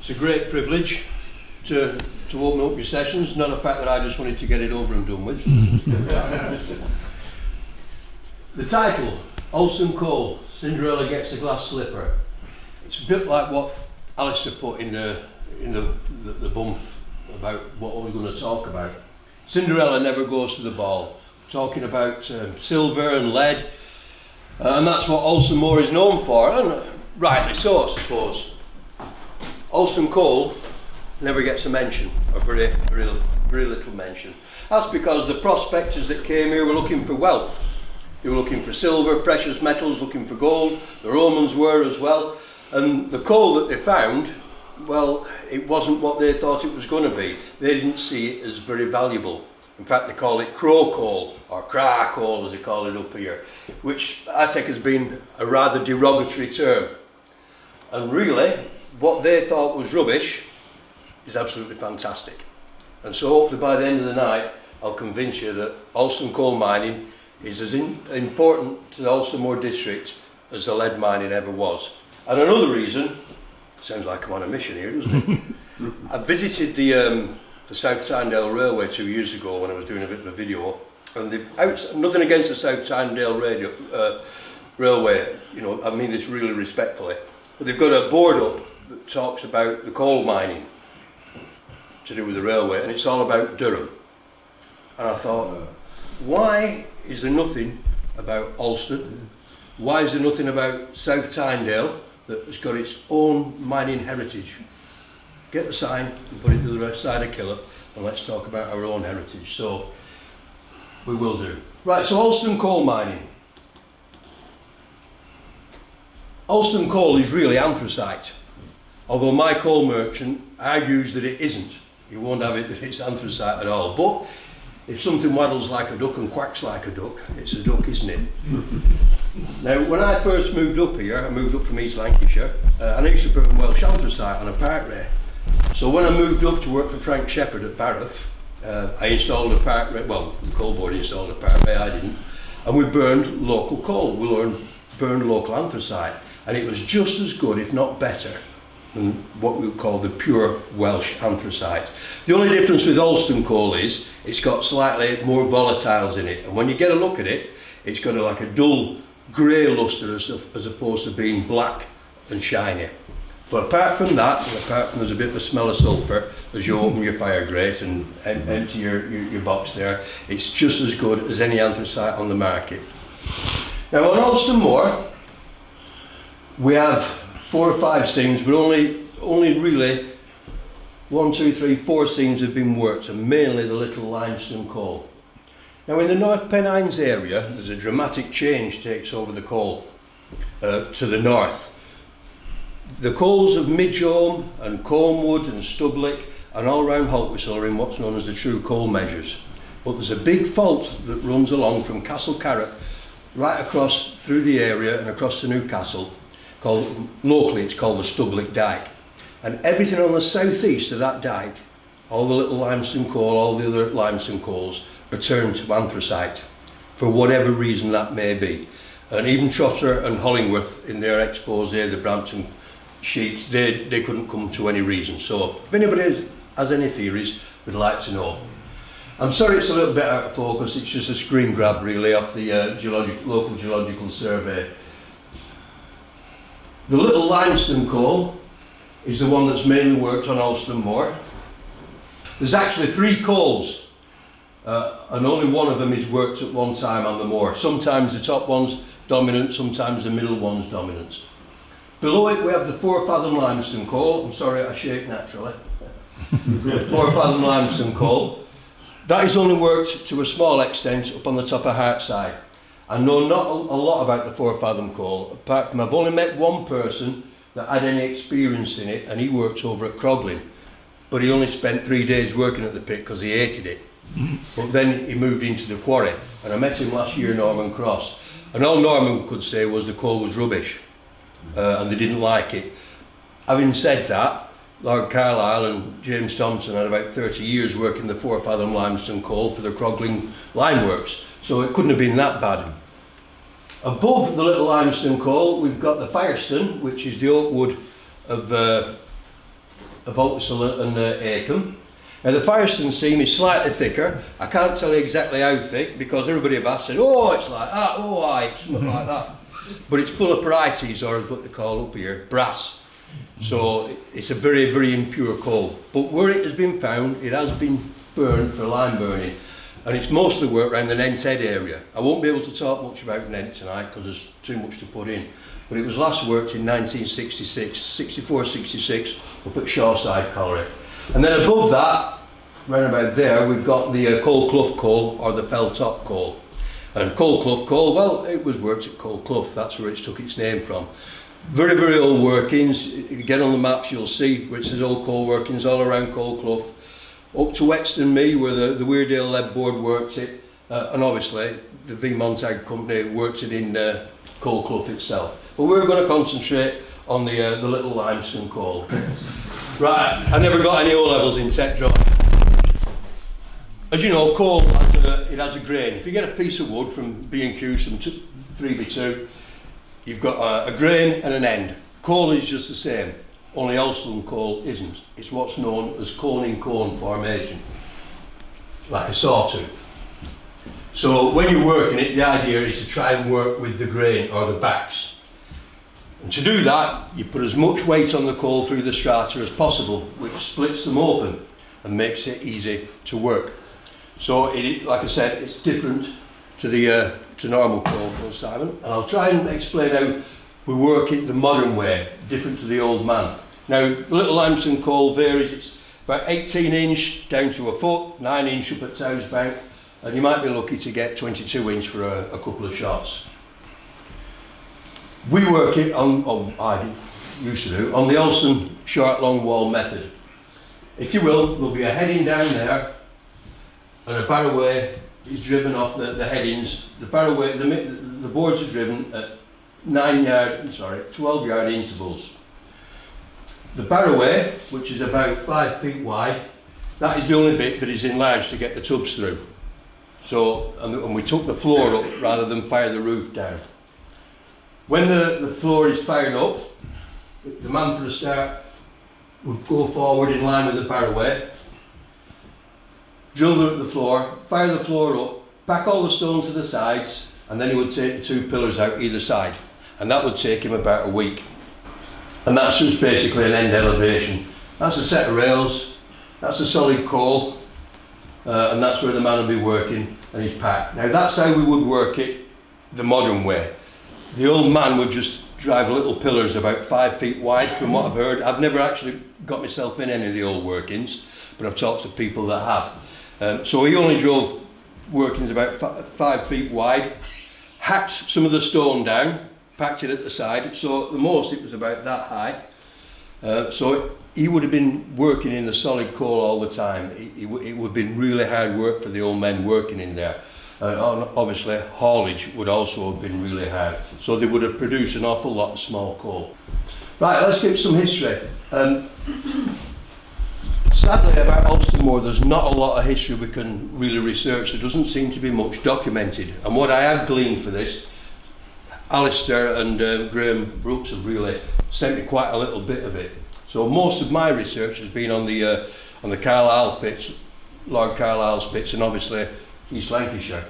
It's a great privilege to open up your sessions, not a fact that I just wanted to get it over and done with. The title, Alston Coal, Cinderella Gets a Glass Slipper. It's a bit like what Alistair put in the bump about what I was going to talk about. Cinderella never goes to the ball. Talking about silver and lead, and that's what Alston Moor is known for, and rightly so, I suppose. Alston Coal never gets a mention, or very little mention. That's because the prospectors that came here were looking for wealth. They were looking for silver, precious metals, looking for gold. The Romans were as well, and the coal that they found, well, it wasn't what they thought it was going to be. They didn't see it as very valuable. In fact, they call it crow coal, or cra coal as they call it up here, which I take as being a rather derogatory term. And really, what they thought was rubbish is absolutely fantastic. And so hopefully by the end of the night, I'll convince you that Alston coal mining is as important to the Alston Moor district as the lead mining ever was. And another reason, sounds like I'm on a mission here, doesn't it? I visited the South Tynedale Railway 2 years ago when I was doing a bit of a video, and nothing against the South Tynedale Railway, you know, I mean this really respectfully, but they've got a board up that talks about the coal mining to do with the railway, and it's all about Durham. And I thought, why is there nothing about Alston? Why is there nothing about South Tynedale that has got its own mining heritage? Get the sign and put it to the left side of Killop, and let's talk about our own heritage. So we will do. Right, so Alston coal mining. Alston coal is really anthracite, although my coal merchant argues that it isn't. He won't have it that it's anthracite at all. But if something waddles like a duck and quacks like a duck, it's a duck, isn't it? Now, when I first moved up here, I moved up from East Lancashire, and I used to put Welsh anthracite on a part ray. So when I moved up to work for Frank Shepard at Barrock, I installed a part ray, well, the coal board installed a part ray, I didn't, and we burned local coal. We burned local anthracite, and it was just as good, if not better, than what we would call the pure Welsh anthracite. The only difference with Alston coal is it's got slightly more volatiles in it, and when you get a look at it, it's got like a dull grey lustre as opposed to being black and shiny. But apart from that, and apart from there's a bit of a smell of sulphur as you open your fire grate and empty your box there, it's just as good as any anthracite on the market. Now on Alston Moor, we have 4 or 5 seams, but only really 1, 2, 3, 4 seams have been worked, and mainly the little limestone coal. Now in the North Pennines area, there's a dramatic change takes over the coal to the north. The coals of Midgehome and Colmwood and Stublick and all round Haltwhistle are in what's known as the true coal measures. But there's a big fault that runs along from Castle Carrot right across through the area and across to Newcastle. Locally it's called the Stublick Dyke, and everything on the southeast of that dyke, all the little limestone coal, all the other limestone coals, are turned to anthracite for whatever reason that may be. And even Trotter and Hollingworth in their expose there, the Brampton sheets, they couldn't come to any reason. So if anybody has any theories, we'd like to know. I'm sorry it's a little bit out of focus, it's just a screen grab really off the local geological survey. The little limestone coal is the one that's mainly worked on Alston Moor. There's actually 3 coals, and only one of them is worked at one time on the moor. Sometimes the top one's dominant, sometimes the middle one's dominant. Below it we have the 4 fathom limestone coal. I'm sorry, I shake naturally. 4 fathom limestone coal. That is only worked to a small extent up on the top of Heartside. I know not a lot about the 4 fathom coal, apart from I've only met one person that had any experience in it, and he works over at Croglin. But he only spent 3 days working at the pit because he hated it. But then he moved into the quarry, and I met him last year, Norman Cross, and all Norman could say was the coal was rubbish, and they didn't like it. Having said that, Lord Carlisle and James Thompson had about 30 years working the 4 fathom limestone coal for the Croglin lime works, so it couldn't have been that bad. Above the little limestone coal we've got the Firestone, which is the oak wood of of Otisel and Acomb. Now the Firestone seam is slightly thicker. I can't tell you exactly how thick because everybody have asked, said, oh it's like that, oh aye, it's something like that. But it's full of parites, or what they call up here, brass. So it's a very, very impure coal. But where it has been found, it has been burned for lime burning. And it's mostly worked around the Nent Head area. I won't be able to talk much about Nent tonight because there's too much to put in. But it was last worked in 1966, 64, 66, up at Shoreside Colliery. And then above that, round about there, we've got the Coalclough coal, or the fell top coal. And Coalclough coal, well, it was worked at Coalclough, that's where it took its name from. Very, very old workings. If you get on the maps, you'll see where it says old coal workings all around Coalclough. Up to Wexton Me, where the Weardale Lead Board worked it, and obviously the V Montag company worked it in Coalclough itself. But we're going to concentrate on the little limestone coal. Right, I never got any O-levels in tech drawing. As you know, coal has a grain. If you get a piece of wood from B&Q, some 3x2, you've got a grain and an end. Coal is just the same, only Alston coal isn't. It's what's known as cone-in-cone formation, like a sawtooth. So when you're working it, the idea is to try and work with the grain or the backs. And to do that, you put as much weight on the coal through the strata as possible, which splits them open and makes it easy to work. So, like I said, it's different to the normal coal, Simon. And I'll try and explain how we work it the modern way, different to the old man. Now, the little limestone coal varies. It's about 18 inch down to a foot, 9 inch up at Towes Bank, and you might be lucky to get 22 inch for a couple of shots. We work it on, I used to do, on the Alston short long wall method. If you will, there'll be a heading down there, and a barrowway is driven off the headings. The barrowway, the boards are driven at 12 yard intervals. The barrowway, which is about 5 feet wide, that is the only bit that is enlarged to get the tubs through. So, and we took the floor up rather than fire the roof down. When the floor is fired up, the man for the start would go forward in line with the barrowway, drill the floor, fire the floor up, pack all the stone to the sides, and then he would take the 2 pillars out either side. And that would take him about a week. And that's just basically an end elevation. That's a set of rails, that's a solid coal, and that's where the man will be working and he's packed. Now that's how we would work it the modern way. The old man would just drive little pillars about 5 feet wide, from what I've heard. I've never actually got myself in any of the old workings, but I've talked to people that have. So he only drove workings about 5 feet wide, hacked some of the stone down, packed it at the side, so at the most it was about that high. So he would have been working in the solid coal all the time. It would have been really hard work for the old men working in there. Obviously haulage would also have been really hard, so they would have produced an awful lot of small coal. Right, let's get some history. Sadly about Alston Moor there's not a lot of history we can really research. There doesn't seem to be much documented, and what I have gleaned for this, Alistair and Graham Brooks have really sent me quite a little bit of it. So most of my research has been on the Carlisle pits, Lord Carlisle's pits, and obviously East Lancashire.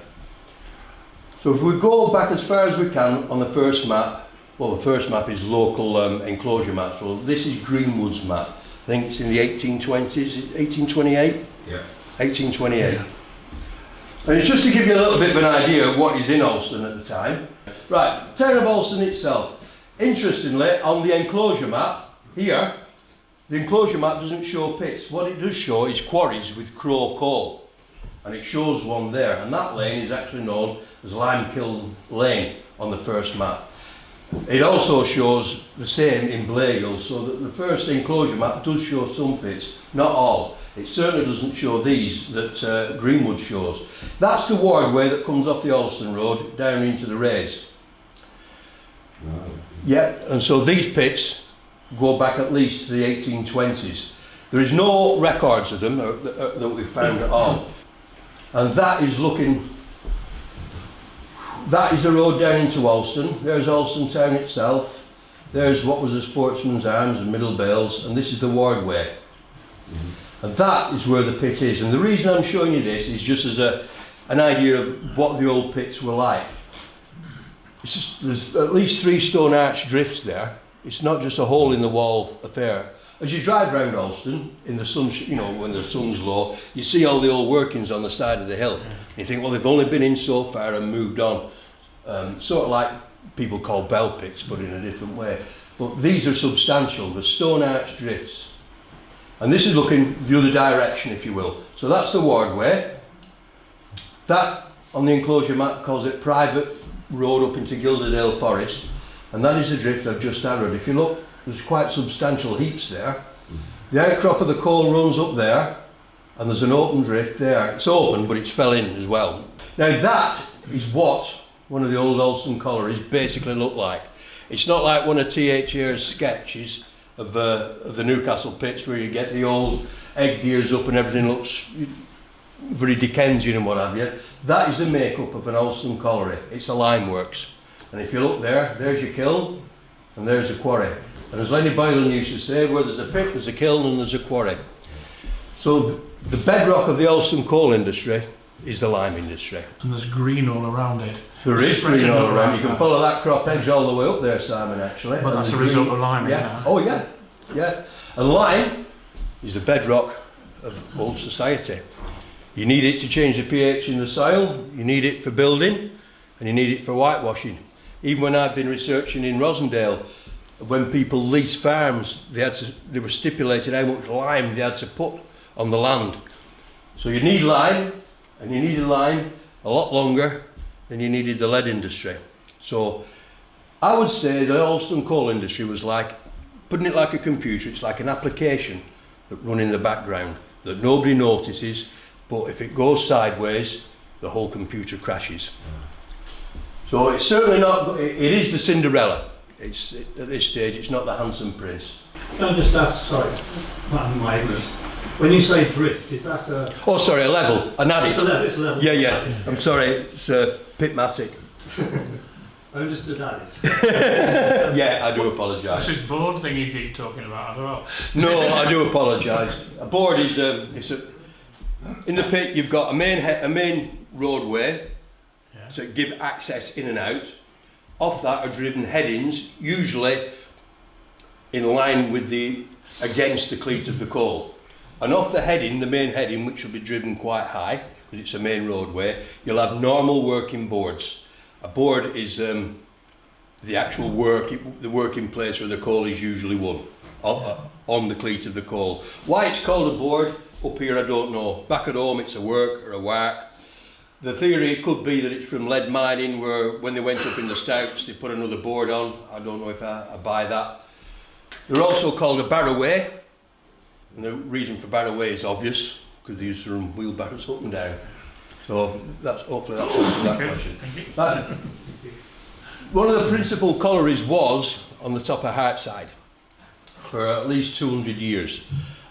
So if we go back as far as we can on the first map, well the first map is local enclosure maps. Well this is Greenwood's map. I think it's in the 1820s, 1828? Yeah. 1828. Yeah. And it's just to give you a little bit of an idea of what is in Alston at the time. Right, town of Alston itself. Interestingly, on the enclosure map, here, the enclosure map doesn't show pits. What it does show is quarries with Crow coal. And it shows one there, and that lane is actually known as Limekiln Lane on the first map. It also shows the same in Blaeghill, so that the first enclosure map does show some pits, not all. It certainly doesn't show these that Greenwood shows. That's the wardway that comes off the Alston Road down into the Rays. Yeah, and so these pits go back at least to the 1820s. There is no records of them that we've found at all. And that is looking, that is a road down into Alston. There's Alston town itself. There's what was the Sportsman's Arms and Middle Bales, and this is the Wardway. And that is where the pit is. And the reason I'm showing you this is just as an idea of what the old pits were like. There's at least 3 stone arch drifts there. It's not just a hole in the wall affair. As you drive round Alston, in the sun, you know, when the sun's low, you see all the old workings on the side of the hill. And you think, well, they've only been in so far and moved on. Sort of like people call bell pits, but in a different way. But these are substantial, the stone arch drifts. And this is looking the other direction, if you will. So that's the Wardway. That, on the enclosure map, calls it private road up into Gilderdale Forest. And that is the drift I've just arrowed. If you look, there's quite substantial heaps there. The outcrop of the coal runs up there, and there's an open drift there. It's open, but it's fell in as well. Now that is what one of the old Alston collieries basically looked like. It's not like one of T.H.'s sketches of the Newcastle pits where you get the old egg gears up and everything looks very Dickensian and what have you. That is the makeup of an Alston colliery. It's a lime works. And if you look there, there's your kiln and there's the quarry. And as Lenny Boylan used to say, where there's a pit, there's a kiln and there's a quarry. So the bedrock of the Alston coal industry is the lime industry. And there's green all around it. There is green all around. You can follow that crop edge all the way up there, Simon, actually. But that's a result of lime, yeah. Oh yeah, yeah. And lime is the bedrock of old society. You need it to change the pH in the soil, you need it for building, and you need it for whitewashing. Even when I've been researching in Rosendale, when people lease farms, they were stipulated how much lime they had to put on the land. So you need lime, and you needed lime a lot longer than you needed the lead industry. So I would say the Alston coal industry was like, putting it like a computer, it's like an application that runs in the background that nobody notices, but if it goes sideways, the whole computer crashes. So it's certainly not, it is the Cinderella. It's, at this stage, it's not the handsome prince. Can I just ask, sorry, my ignorance, when you say drift, is that a... Oh, sorry, a level, an adit. It's a level. Yeah. I'm sorry, it's pitmatic. I understood adit. Yeah, I do apologise. That's this board thing you keep talking about, I don't know. No, I do apologise. A board is in the pit you've got a main roadway to give access in and out. Off that are driven headings, usually in line with against the cleat of the coal. And off the heading, the main heading, which will be driven quite high, because it's a main roadway, you'll have normal working boards. A board is the actual the working place where the coal is usually won, on the cleat of the coal. Why it's called a board, up here I don't know. Back at home it's a work or a wark. The theory could be that it's from lead mining, where when they went up in the stouts they put another board on. I don't know if I buy that. They're also called a barrowway, and the reason for barrowway is obvious, because they used to run wheelbarrows up and down. So hopefully that's answered that question. One of the principal collieries was on the top of Heartside for at least 200 years,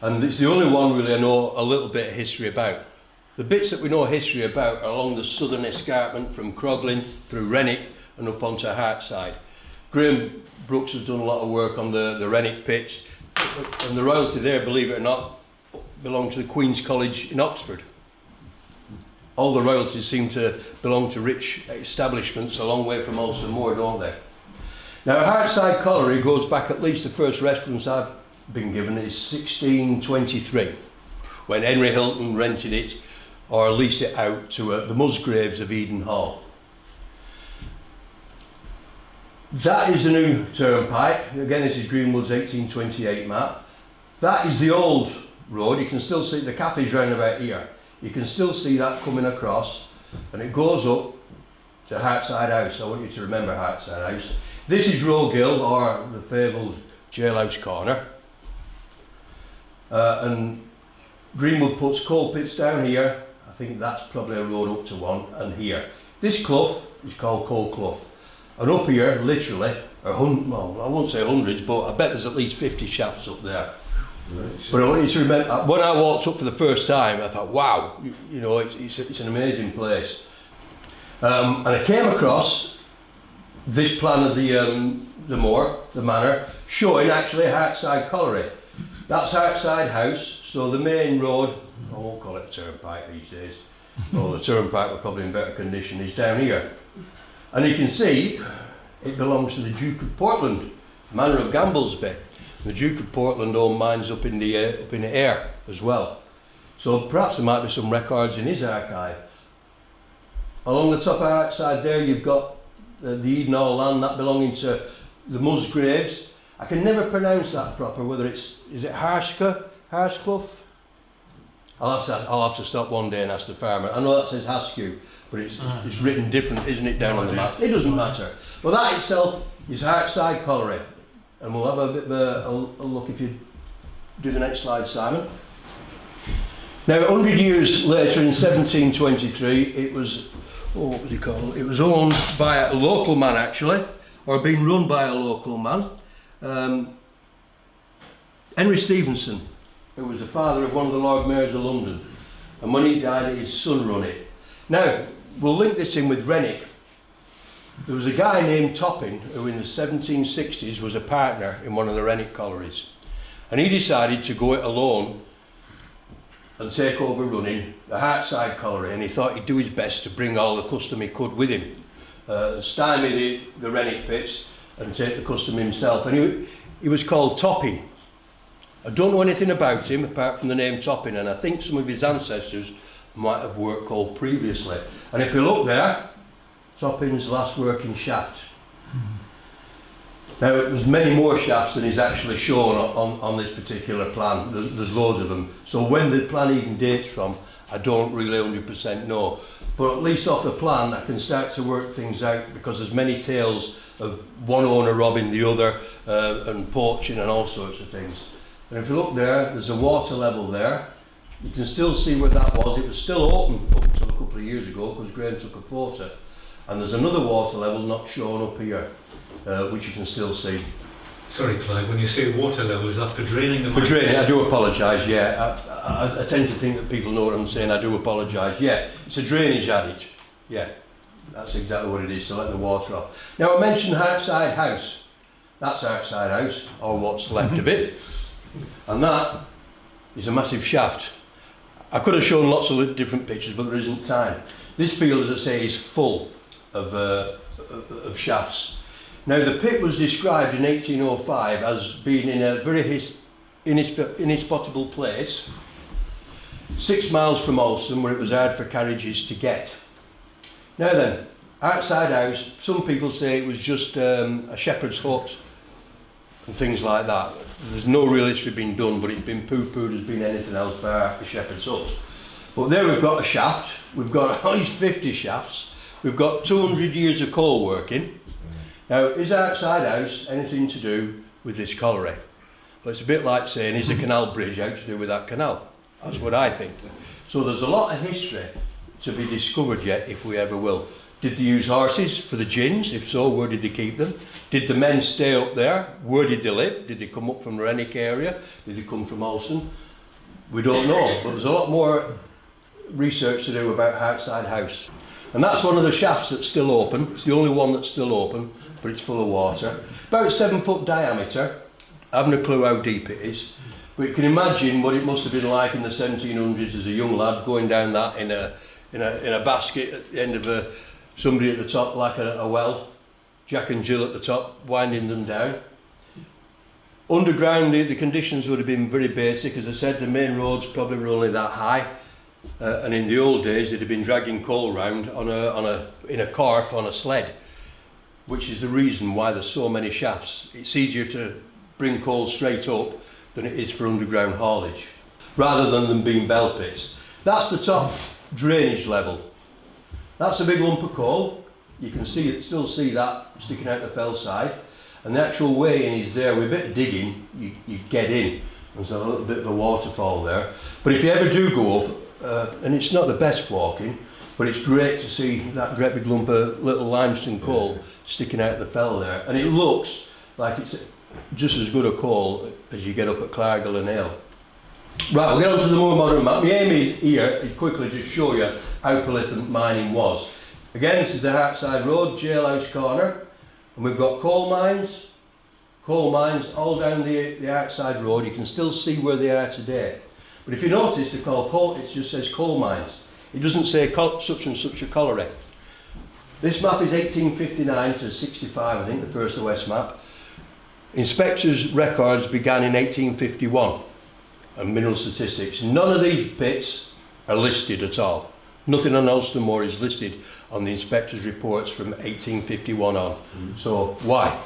and it's the only one really I know a little bit of history about. The bits that we know history about are along the southern escarpment from Croglin through Renwick and up onto Heartside. Graham Brooks has done a lot of work on the Renwick pits, and the royalty there, believe it or not, belonged to the Queen's College in Oxford. All the royalties seem to belong to rich establishments a long way from Alston Moor, don't they? Now, Heartside Colliery goes back, at least the first reference I've been given is 1623, when Henry Hilton rented it or leased it out to the Musgraves of Eden Hall. That is the new turnpike. Again, this is Greenwood's 1828 map. That is the old road. You can still see the cafe's round about here. You can still see that coming across, and it goes up to Heartside House. I want you to remember Heartside House. This is Rogill, or the fabled jailhouse corner. And Greenwood puts coal pits down here. I think that's probably a road up to one, and here. This clough is called Coal Clough. And up here, literally, well, I won't say hundreds, but I bet there's at least 50 shafts up there. Right, but I want you to remember, when I walked up for the first time, I thought, wow, you know, it's an amazing place. And I came across this plan of the moor, the manor, showing actually a Heartside colliery. That's Heartside House, so the main road, I won't call it a turnpike these days, well the turnpike were probably in better condition, is down here. And you can see it belongs to the Duke of Portland, Manor of Gamblesby. The Duke of Portland owned mines up in the air as well. So perhaps there might be some records in his archive. Along the top of Heartside there you've got the Edenall land, that belonging to the Musgraves. I can never pronounce that proper, whether is it Harshclough? I'll have to stop one day and ask the farmer. I know that says Haskew, but it's written different, isn't it, down on the map? It doesn't matter. Well, that itself is Heartside colliery. And we'll have a bit of a look if you do the next slide, Simon. Now, 100 years later, in 1723, it was, what was it called? It was owned by a local man, actually, or being run by a local man. Henry Stevenson, who was the father of one of the Lord Mayors of London. And when he died, his son run it. Now, we'll link this in with Renwick. There was a guy named Topping who in the 1760s was a partner in one of the Renwick collieries, and he decided to go it alone and take over running the Heartside colliery, and he thought he'd do his best to bring all the custom he could with him, stymie the Renwick pits and take the custom himself. And he was called Topping. I don't know anything about him apart from the name Topping, and I think some of his ancestors might have worked coal previously. And if you look there, Topping's last working shaft. Now there's many more shafts than is actually shown on this particular plan. There's loads of them. So when the plan even dates from, I don't really 100% know. But at least off the plan I can start to work things out, because there's many tales of one owner robbing the other and poaching and all sorts of things. And if you look there, there's a water level there. You can still see where that was. It was still open up until a couple of years ago because Graham took a photo. And there's another water level not shown up here, which you can still see. Sorry, Clive, when you say water level, is that for draining the For draining, I do apologise, yeah. I tend to think that people know what I'm saying, I do apologise, yeah. It's a drainage adit, yeah. That's exactly what it is, to let the water off. Now I mentioned Heartside House. That's Heartside House, or what's left of it. And that is a massive shaft. I could have shown lots of different pictures, but there isn't time. This field, as I say, is full of shafts. Now the pit was described in 1805 as being in a very inhospitable place, 6 miles from Alston, where it was hard for carriages to get. Now then, Heartside House, some people say it was just a shepherd's hut and things like that. There's no real history being done, but it's been poo-pooed as being anything else but a shepherd's hut. But there we've got a shaft, we've got at least 50 shafts, we've got 200 years of coal working. Now, is Heartside House anything to do with this colliery? Well, it's a bit like saying, is the canal bridge out to do with that canal? That's what I think. So there's a lot of history to be discovered yet, if we ever will. Did they use horses for the gins? If so, where did they keep them? Did the men stay up there? Where did they live? Did they come up from the Renwick area? Did they come from Alston? We don't know, but there's a lot more research to do about Heartside House. And that's one of the shafts that's still open. It's the only one that's still open, but it's full of water. About 7 foot diameter. I haven't a clue how deep it is. But you can imagine what it must have been like in the 1700s as a young lad, going down that in a basket at the end of somebody at the top, like a well, Jack and Jill at the top, winding them down. Underground, the conditions would have been very basic. As I said, the main roads probably were only that high. And in the old days, they'd have been dragging coal round in a cart on a sled, which is the reason why there's so many shafts. It's easier to bring coal straight up than it is for underground haulage, rather than them being bell pits. That's the top drainage level. That's a big lump of coal. You can see it, still see that sticking out the fell side. And the actual way in is there. With a bit of digging, you get in. There's a little bit of a waterfall there. But if you ever do go up, and it's not the best walking, but it's great to see that great big lump of little limestone coal sticking out of the fell there. And it looks like it's just as good a coal as you get up at Claggle and Ale. Right, we'll get on to the more modern map. My aim here is quickly to show you how prolific mining was. Again, this is the Heartside Road, Jailhouse Corner. And we've got coal mines all down the Heartside road. You can still see where they are today. But if you notice, they're called coal, it just says coal mines. It doesn't say such and such a colliery. This map is 1859 to 65, I think, the first West map. Inspectors' records began in 1851, and mineral statistics. None of these pits are listed at all. Nothing on Alston Moor is listed on the inspectors' reports from 1851 on. So why?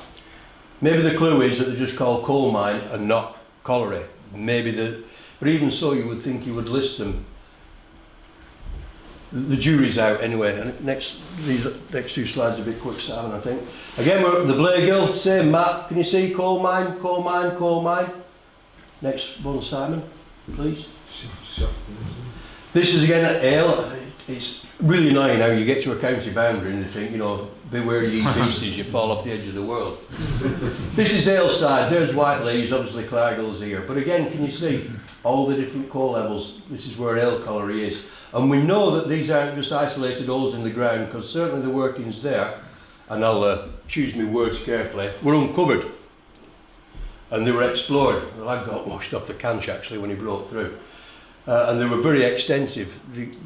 Maybe the clue is that they're just called coal mine and not colliery. But even so, you would think you would list them. The jury's out anyway. And these next two slides are a bit quick, Simon, I think. Again, we're at the Claggle, same map. Can you see coal mine, coal mine, coal mine? Next one, Simon, please. This is again at Ale. It's really annoying how you get to a county boundary and you think, you know, beware ye beasties, you fall off the edge of the world. This is Aleside, there's Whiteley's, obviously Claggle's here. But again, can you see all the different coal levels? This is where Ale colliery is. And we know that these aren't just isolated holes in the ground, because certainly the workings there, and I'll choose my words carefully, were uncovered. And they were explored. The lad got washed off the canch actually when he broke through. And they were very extensive.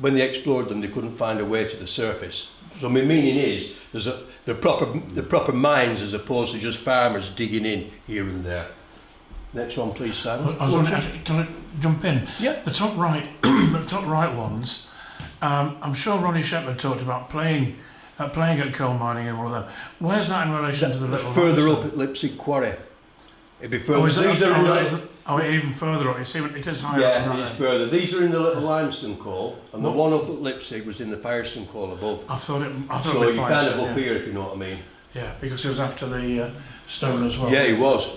When they explored them, they couldn't find a way to the surface. So my meaning is, the proper mines as opposed to just farmers digging in here and there. Next one, please, Simon. I was wondering, can I jump in? Yeah. The top right, the top right ones. I'm sure Ronnie Shepard talked about playing at coal mining and all of them. Where's that in relation to the little? Further limestone? up at Lipsig Quarry. It'd be further. Oh, is These oh, even further up. You see, it is higher. Yeah, up it's there. further. These are in the little limestone coal, and the one up at Lipsig was in the Firestone coal above. I thought So it you're might kind say, of up yeah. here, if you know what I mean. Yeah, because it was after the stone as well. Yeah, he was.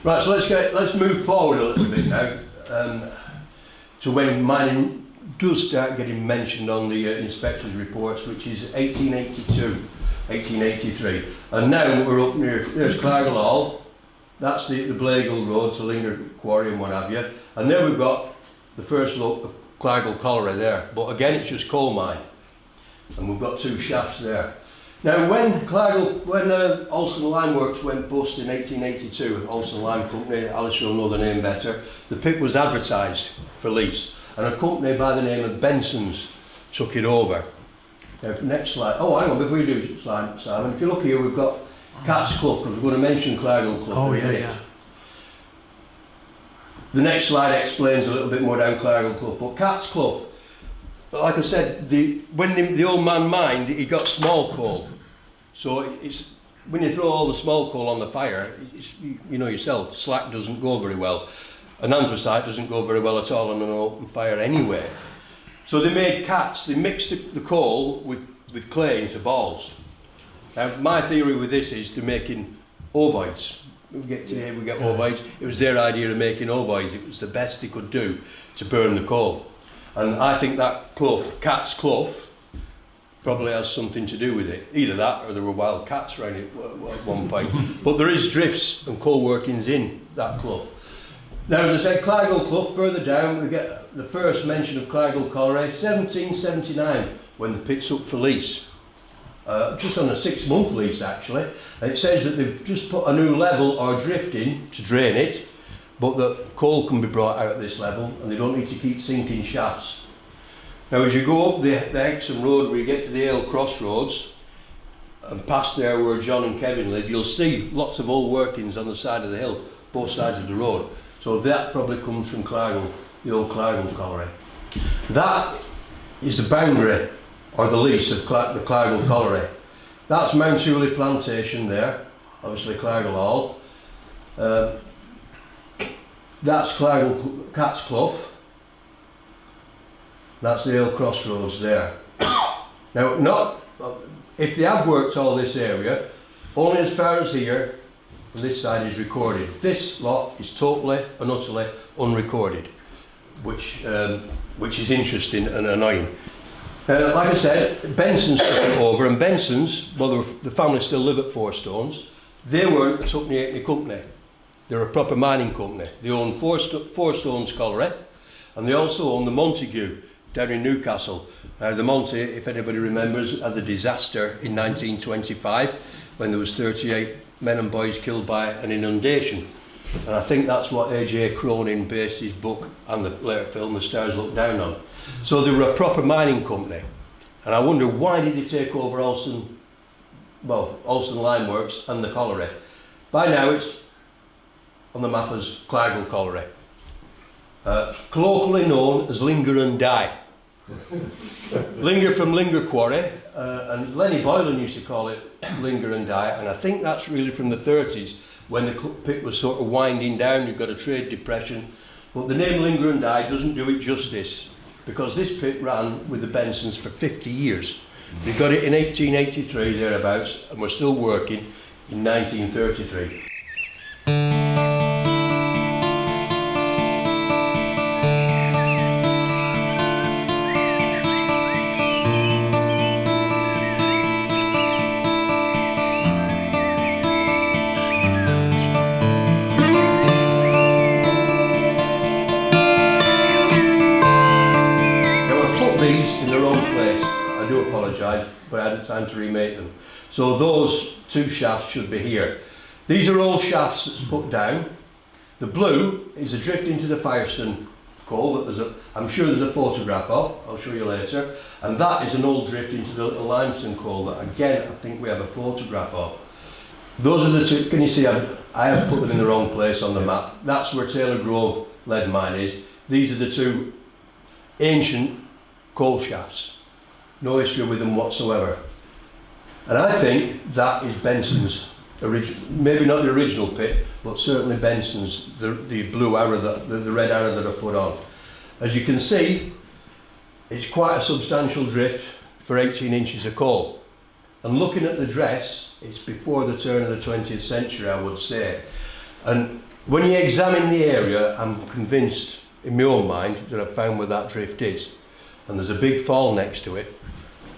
Right, so let's move forward a little bit now. To when mining does start getting mentioned on the inspectors' reports, which is 1882, 1883. And now we're up near, there's Claggle Hall. That's the Claggle Road to Linger Quarry and what have you. And there we've got the first look of Claggle Colliery there. But again, it's just coal mine. And we've got two shafts there. Now, when Alston Lime Works went bust in 1882, Alston Lime Company, Alice will know the name better, the pit was advertised for lease. And a company by the name of Benson's took it over. Now, next slide. Oh, hang on, before you do, Simon, if you look here, we've got Cat's Clough, because we're going to mention Claggle Clough. Oh, yeah. The next slide explains a little bit more down Claggle Clough. But Cat's Clough, like I said, when the old man mined, he got small coal. So it's when you throw all the small coal on the fire, you know yourself, slack doesn't go very well. And anthracite doesn't go very well at all on an open fire anyway. So they made cats, they mixed the coal with clay into balls. Now my theory with this is they're making ovoids. We get ovoids. It was their idea of making ovoids. It was the best they could do to burn the coal. And I think that clough, Cat's Clough, probably has something to do with it. Either that or there were wild cats around it at one point. But there is drifts and coal workings in that clough. Now, as I said, Claggle Clough, further down, we get the first mention of Claggle Colliery, 1779, when the pit's up for lease. Just on a 6-month lease, actually. And it says that they've just put a new level or drift in to drain it, but that coal can be brought out at this level and they don't need to keep sinking shafts. Now, as you go up the Hexham Road, where you get to the Ale Crossroads, and past there where John and Kevin live, you'll see lots of old workings on the side of the hill, both sides of the road. So that probably comes from Claggle, the old Claggle Colliery. That is the boundary, or the lease of the Claggle Colliery. That's Mount Hewley Plantation there, obviously Claggle Hall. That's Cat's Clough. That's the Ale Crossroads there. Now, if they have worked all this area, only as far as here, and this side is recorded. This lot is totally and utterly unrecorded, which is interesting and annoying. Like I said, Benson's took it over, and Benson's, well, the family still live at Four Stones. They weren't a Tupney Halfpenny company. They're a proper mining company. They own Four Stones Colliery, and they also own the Montague down in Newcastle. Now, the Monty, if anybody remembers, had the disaster in 1925 when there was 38 men and boys killed by an inundation. And I think that's what A.J. Cronin based his book and the later film The Stars Look Down on. So they were a proper mining company. And I wonder, why did they take over Alston Lime Works and the colliery? By now it's on the map as Claggle Colliery. Colloquially known as Linger and Die. Linger from Linger Quarry, and Lenny Boylan used to call it Linger and Die, and I think that's really from the 30s when the pit was sort of winding down. You've got a trade depression, but the name Linger and Die doesn't do it justice, because this pit ran with the Bensons for 50 years. We got it in 1883 thereabouts, and we're still working in 1933. But I hadn't time to remake them. So those two shafts should be here. These are all shafts that's put down. The blue is a drift into the Firestone coal that I'm sure there's a photograph of, I'll show you later, and that is an old drift into the limestone coal that again I think we have a photograph of. Those are the two. Can you see I have put them in the wrong place on the map. That's where Taylor Grove lead mine is. These are the two ancient coal shafts. No issue with them whatsoever. And I think that is Benson's original, maybe not the original pit, but certainly Benson's, the blue arrow, the red arrow that I put on. As you can see, it's quite a substantial drift for 18 inches of coal. And looking at the dress, it's before the turn of the 20th century, I would say. And when you examine the area, I'm convinced in my own mind that I've found where that drift is. And there's a big fall next to it.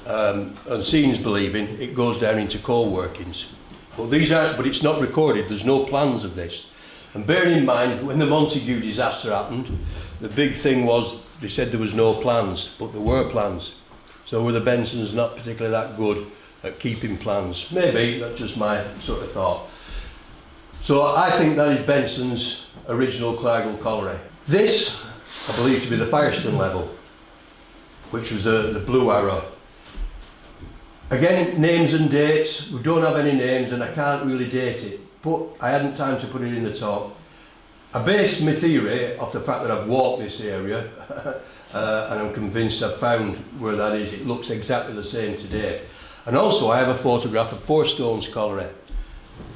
And Sean's believing it goes down into coal workings. But but it's not recorded, there's no plans of this. And bearing in mind, when the Montague disaster happened, the big thing was, they said there was no plans, but there were plans. So were the Bensons not particularly that good at keeping plans? Maybe, that's just my sort of thought. So I think that is Benson's original Claggle colliery. This, I believe to be the Firestone level, which was the blue arrow. Again, names and dates, we don't have any names and I can't really date it, but I hadn't time to put it in the talk. I based my theory off the fact that I've walked this area and I'm convinced I've found where that is. It looks exactly the same today. And also I have a photograph of Four Stones colliery.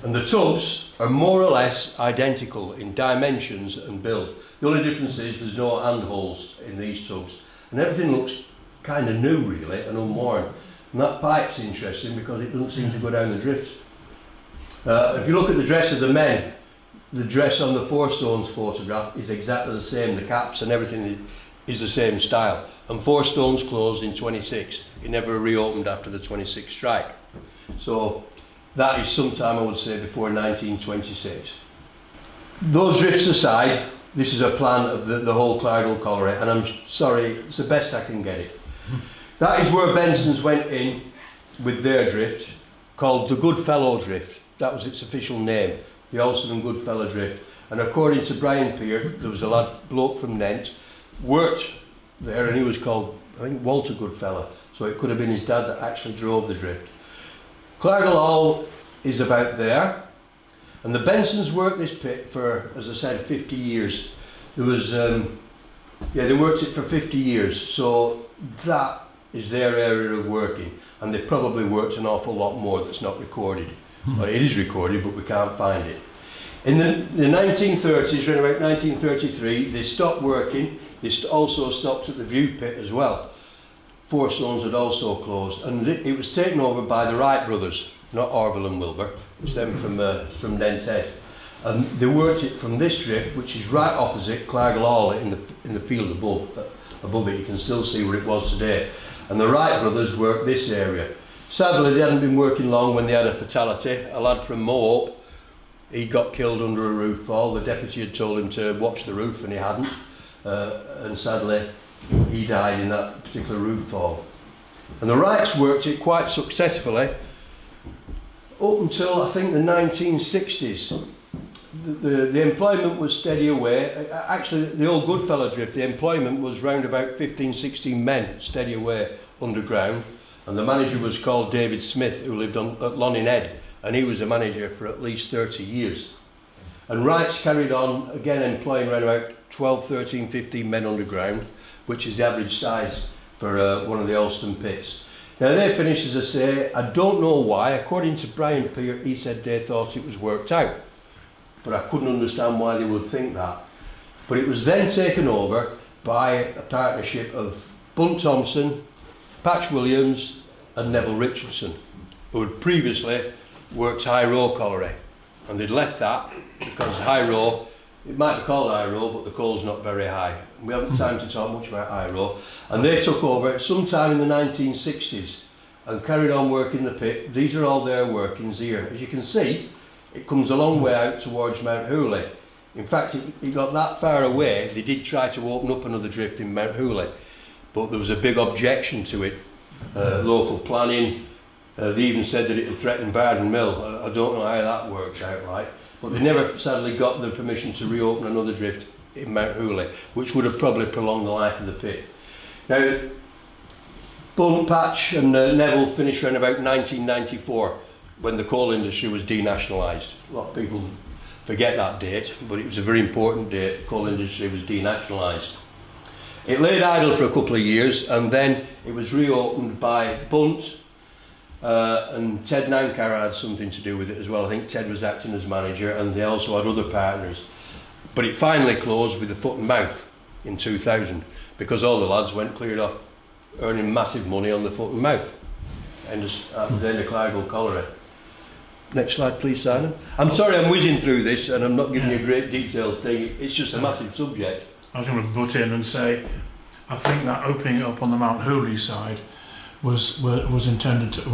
And the tubs are more or less identical in dimensions and build. The only difference is there's no handholds in these tubs. And everything looks kind of new really and unworn. And that pipe's interesting because it doesn't seem to go down the drift. If you look at the dress of the men, the dress on the Four Stones photograph is exactly the same. The caps and everything is the same style. And Four Stones closed in 26. It never reopened after the 26 strike. So that is sometime, I would say, before 1926. Those drifts aside, this is a plan of the whole Claggle colliery, and I'm sorry, it's the best I can get it. That is where Benson's went in with their drift, called the Goodfellow Drift. That was its official name, the Alston and Goodfellow Drift. And according to Brian Peer, there was a bloke from Nent, worked there, and he was called, I think, Walter Goodfellow. So it could have been his dad that actually drove the drift. Claggle Hall is about there, and the Bensons worked this pit for, as I said, 50 years. There was, they worked it for 50 years, so that is their area of working, and they probably worked an awful lot more that's not recorded. Well, it is recorded, but we can't find it. In the 1930s, around about 1933, they stopped working. They also stopped at the View Pit as well. Four Stones had also closed, and it was taken over by the Wright brothers, not Orville and Wilbur. It's them from Nent Head. And they worked it from this drift, which is right opposite Claggle Hall in the field above it. You can still see where it was today. And the Wright brothers worked this area. Sadly, they hadn't been working long when they had a fatality. A lad from Moorhope, he got killed under a roof fall. The deputy had told him to watch the roof and he hadn't. And sadly, he died in that particular roof fall. And the Wrights worked it quite successfully up until I think the 1960s, the employment was steady away. Actually, the old Goodfellow drift, the employment was round about 15, 16 men steady away underground, and the manager was called David Smith, who lived at Lonning Head, and he was a manager for at least 30 years. And Wrights carried on, again employing around about 12, 13, 15 men underground, which is the average size for one of the Alston pits. Now they finished, as I say, I don't know why. According to Brian Peart, he said they thought it was worked out, but I couldn't understand why they would think that. But it was then taken over by a partnership of Bunt Thompson, Patch Williams and Neville Richardson, who had previously worked High Row Colliery, and they'd left that because High Row, it might be called High Row, but the coal's not very high. We haven't time to talk much about High Row. And they took over sometime in the 1960s and carried on working the pit. These are all their workings here. As you can see, it comes a long way out towards Mount Hooley. In fact, it got that far away, they did try to open up another drift in Mount Hooley, but there was a big objection to it. Local planning, they even said that it had threatened Barden Mill. I don't know how that worked out right. But they never sadly got the permission to reopen another drift in Mount Hooley, which would have probably prolonged the life of the pit. Now, Bunt, Patch and Neville finished around about 1994 when the coal industry was denationalised. A lot of people forget that date, but it was a very important date. The coal industry was denationalised. It laid idle for a couple of years and then it was reopened by Bunt, and Ted Nankara had something to do with it as well. I think Ted was acting as manager and they also had other partners. But it finally closed with the foot and mouth in 2000 because all the lads cleared off earning massive money on the foot and mouth. And that was the end of Claggle Colliery. Next slide please, Simon. I'm sorry I'm whizzing through this and I'm not giving you a great detailed thing. It's just a massive subject. I was going to butt in and say, I think that opening it up on the Mount Hooley side was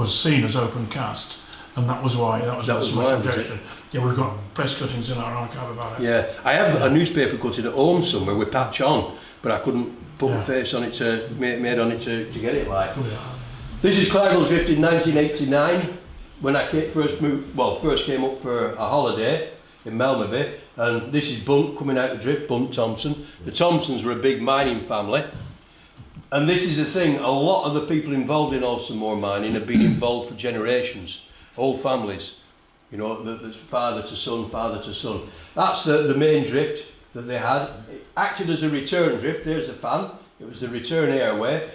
seen as open cast, and that was why that was my objection. Yeah, we've got press cuttings in our archive about it. Yeah, I have a newspaper cutting at home somewhere with Patch on, but I couldn't put my face on it made on it to get it like. Yeah. This is Claggle Drift in 1989 when I first came up for a holiday in Melmaby, and this is Bunt coming out the drift, Bunt Thompson. The Thompsons were a big mining family. And this is the thing, a lot of the people involved in Alston Moor mining have been involved for generations, whole families, you know, that's father to son, father to son. That's the main drift that they had. It acted as a return drift, there's the fan, it was the return airway.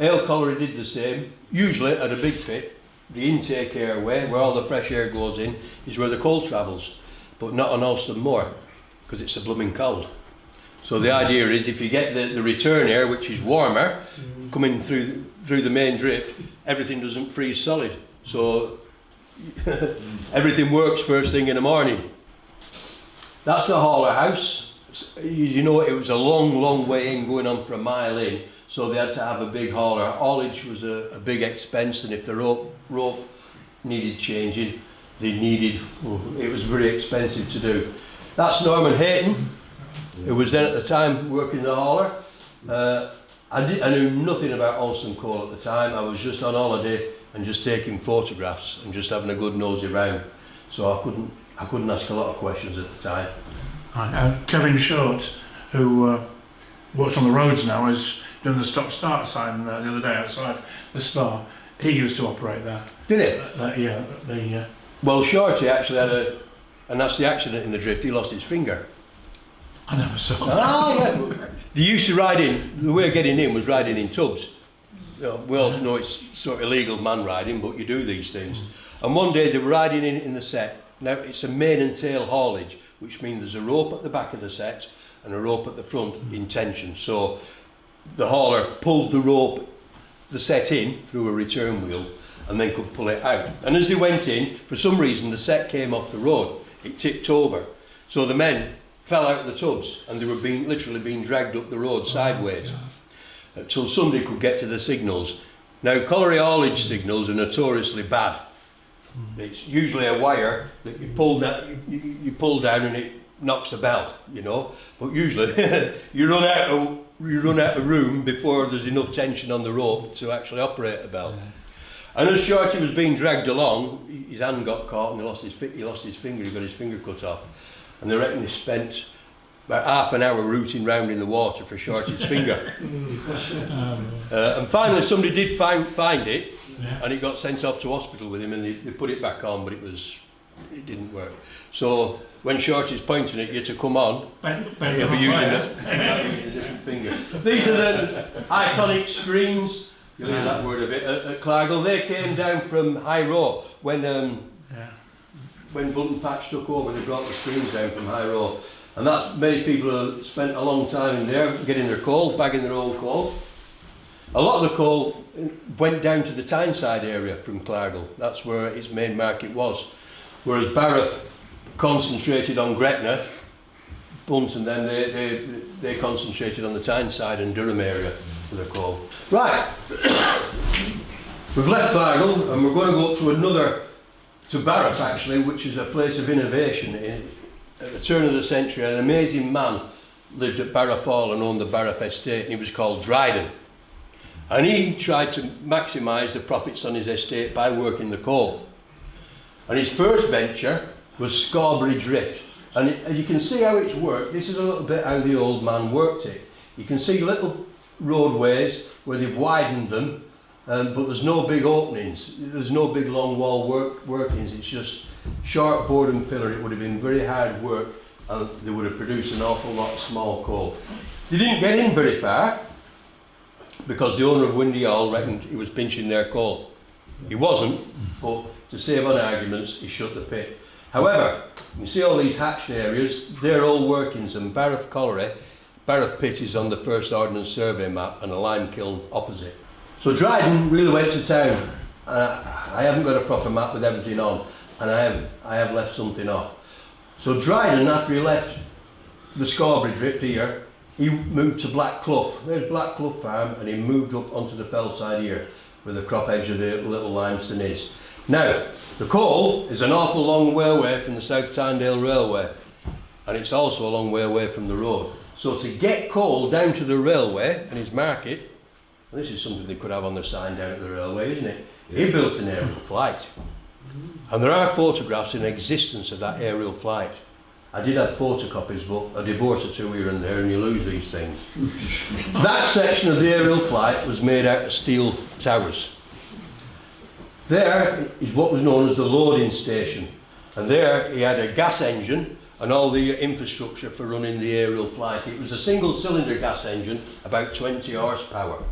Ale Colliery did the same, usually at a big pit. The intake airway, where all the fresh air goes in, is where the coal travels, but not on Alston Moor, because it's so blooming cold. So the idea is if you get the return air, which is warmer, coming through the main drift, everything doesn't freeze solid. So everything works first thing in the morning. That's the hauler house. You know, it was a long way in, going on for a mile in, so they had to have a big hauler. Haulage was a big expense, and if the rope needed changing, it was very expensive to do. That's Norman Hayton, who was then at the time working the hauler. I knew nothing about Alston coal at the time. I was just on holiday and just taking photographs and just having a good nosy round. So I couldn't ask a lot of questions at the time. Kevin Short, who works on the roads now, is doing the stop-start sign the other day outside the Spa. He used to operate there. Did it? Well, Shorty actually had a nasty accident in the drift. He lost his finger. I never saw that. Oh, yeah. They used to ride in, the way of getting in was riding in tubs. You know, we all know it's sort of illegal man riding, but you do these things. And one day they were riding in the set. Now it's a mane and tail haulage, which means there's a rope at the back of the set and a rope at the front in tension. So the hauler pulled the set in through a return wheel and then could pull it out. And as they went in, for some reason the set came off the road. It tipped over. So the men fell out of the tubs and they were literally being dragged up the road sideways until somebody could get to the signals. Now colliery haulage signals are notoriously bad. It's usually a wire that you pull down and it knocks a bell, you know. But usually you run out of room before there's enough tension on the rope to actually operate a bell. And as Shorty was being dragged along, his hand got caught and he lost his finger, he got his finger cut off. And they reckon they spent about half an hour rooting round in the water for Shorty's finger. And finally somebody did find it, and it got sent off to hospital with him, and they put it back on, but it didn't work. So when Shorty's pointing at you to come on, he'll be using a different finger. These are the iconic screens. You'll hear that word a bit at Claggle. They came down from High Row when Blunt Patch took over. They brought the screens down from High Row, and that's many people have spent a long time in there getting their coal, bagging their own coal. A lot of the coal went down to the Tyneside area from Claggle. That's where its main market was. Whereas Barrock concentrated on Gretna, Bunt, and then they concentrated on the Tyneside and Durham area for the coal. Right, we've left Claggle and we're going to go up to Barrock actually, which is a place of innovation. At the turn of the century, an amazing man lived at Barrock Hall and owned the Barrock estate, and he was called Dryden. And he tried to maximise the profits on his estate by working the coal. And his first venture was Scarberry Drift. And you can see how it's worked. This is a little bit how the old man worked it. You can see little roadways where they've widened them, but there's no big openings. There's no big long wall workings. It's just sharp board and pillar. It would have been very hard work, and they would have produced an awful lot of small coal. They didn't get in very far because the owner of Windy Hall reckoned he was pinching their coal. He wasn't, but to save on arguments, he shut the pit. However, you see all these hatched areas, they're all workings, and Barrock Colliery, Barrock Pit is on the first Ordnance Survey map and a lime kiln opposite. So Dryden really went to town. I haven't got a proper map with everything on, and I have left something off. So Dryden, after he left the Scarberry Drift here, he moved to Black Clough. There's Black Clough Farm, and he moved up onto the fell side here, where the crop edge of the little limestone is. Now, the coal is an awful long way away from the South Tynedale Railway, and it's also a long way away from the road. So to get coal down to the railway and its market, and this is something they could have on their sign down at the railway, isn't it? Yeah. He built an aerial flight. And there are photographs in existence of that aerial flight. I did have photocopies, but a divorce or two here and there, and you lose these things. That section of the aerial flight was made out of steel towers. There is what was known as the loading station, and there he had a gas engine and all the infrastructure for running the aerial flight. It was a single cylinder gas engine, about 20 horsepower.